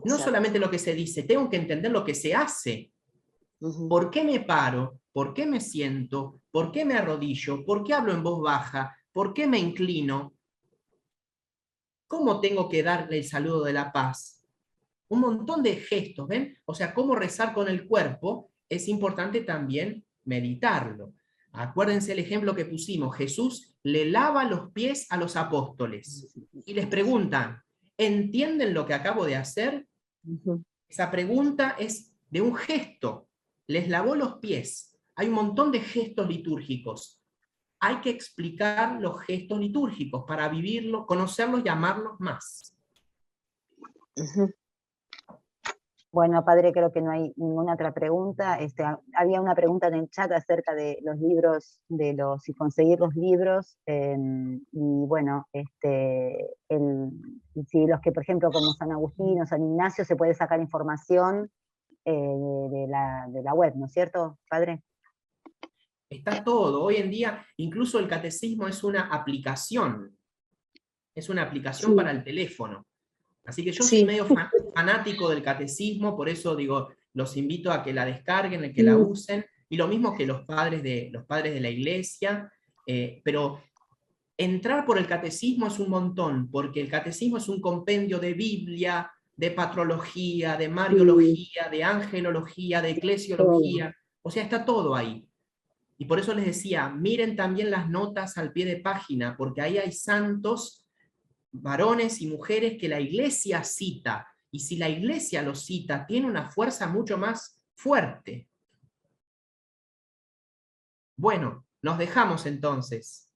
S1: No solamente lo que se dice, tengo que entender lo que se hace. ¿Por qué me paro? ¿Por qué me siento? ¿Por qué me arrodillo? ¿Por qué hablo en voz baja? ¿Por qué me inclino? ¿Cómo tengo que darle el saludo de la paz? Un montón de gestos, ¿ven? O sea, cómo rezar con el cuerpo es importante también meditarlo. Acuérdense el ejemplo que pusimos. Jesús le lava los pies a los apóstoles y les preguntan, ¿entienden lo que acabo de hacer? Esa pregunta es de un gesto. Les lavó los pies. Hay un montón de gestos litúrgicos. Hay que explicar los gestos litúrgicos para vivirlos, conocerlos y amarlos más.
S2: Bueno, padre, creo que no hay ninguna otra pregunta. Había una pregunta en el chat acerca de los libros, si conseguir los libros, y bueno, si los que, por ejemplo, como San Agustín o San Ignacio, se puede sacar información de la web, ¿no es cierto, padre?
S1: Está todo. Hoy en día, incluso el catecismo es una aplicación. Es una aplicación para el teléfono. Así que yo soy medio fanático del catecismo, por eso digo, los invito a que la descarguen, a que la usen, y lo mismo que los padres de la iglesia, pero entrar por el catecismo es un montón, porque el catecismo es un compendio de Biblia, de patrología, de mariología, de angelología, de eclesiología, o sea, está todo ahí. Y por eso les decía, miren también las notas al pie de página, porque ahí hay santos, varones y mujeres que la iglesia cita, y si la iglesia los cita, tiene una fuerza mucho más fuerte. Bueno, nos dejamos entonces.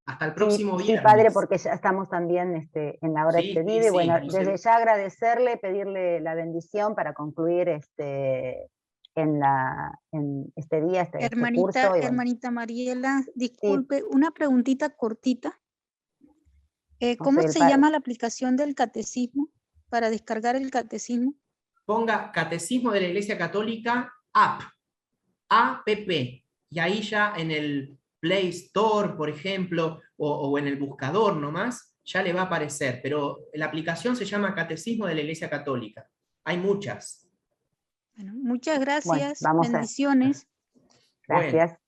S1: Hasta el próximo viernes.
S2: Sí, padre, porque ya estamos también en la hora expedida, y bueno, desde ya agradecerle, pedirle la bendición para concluir en este día, este curso. Y bueno,
S11: Hermanita Mariela, disculpe, una preguntita cortita.
S2: no
S11: ¿Cómo
S2: soy el
S11: se
S2: padre.
S11: llama la aplicación del catecismo para descargar el catecismo?
S1: Ponga Catecismo de la Iglesia Católica, app, APP, y ahí ya en el Play Store, por ejemplo, o en el buscador nomás, ya le va a aparecer, pero la aplicación se llama Catecismo de la Iglesia Católica. Hay muchas.
S11: Bueno, muchas
S2: Bueno,
S11: gracias,
S2: vamos a,
S11: bendiciones.
S2: gracias.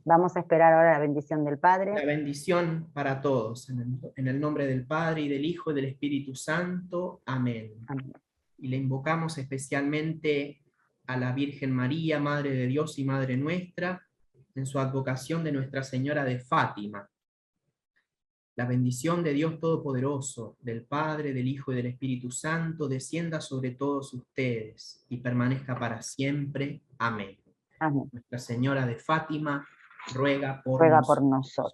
S2: Vamos a esperar ahora la bendición del Padre.
S1: La bendición para todos, en el nombre del Padre, y del Hijo, y del Espíritu Santo. Amén.
S2: Amén.
S1: Y le invocamos especialmente a la Virgen María, Madre de Dios y Madre nuestra, en su advocación de Nuestra Señora de Fátima. La bendición de Dios Todopoderoso, del Padre, del Hijo y del Espíritu Santo, descienda sobre todos ustedes y permanezca para siempre. Amén.
S2: Amén.
S1: Nuestra Señora de Fátima ruega por
S2: Ruega
S1: nosotros.
S2: por nosotros.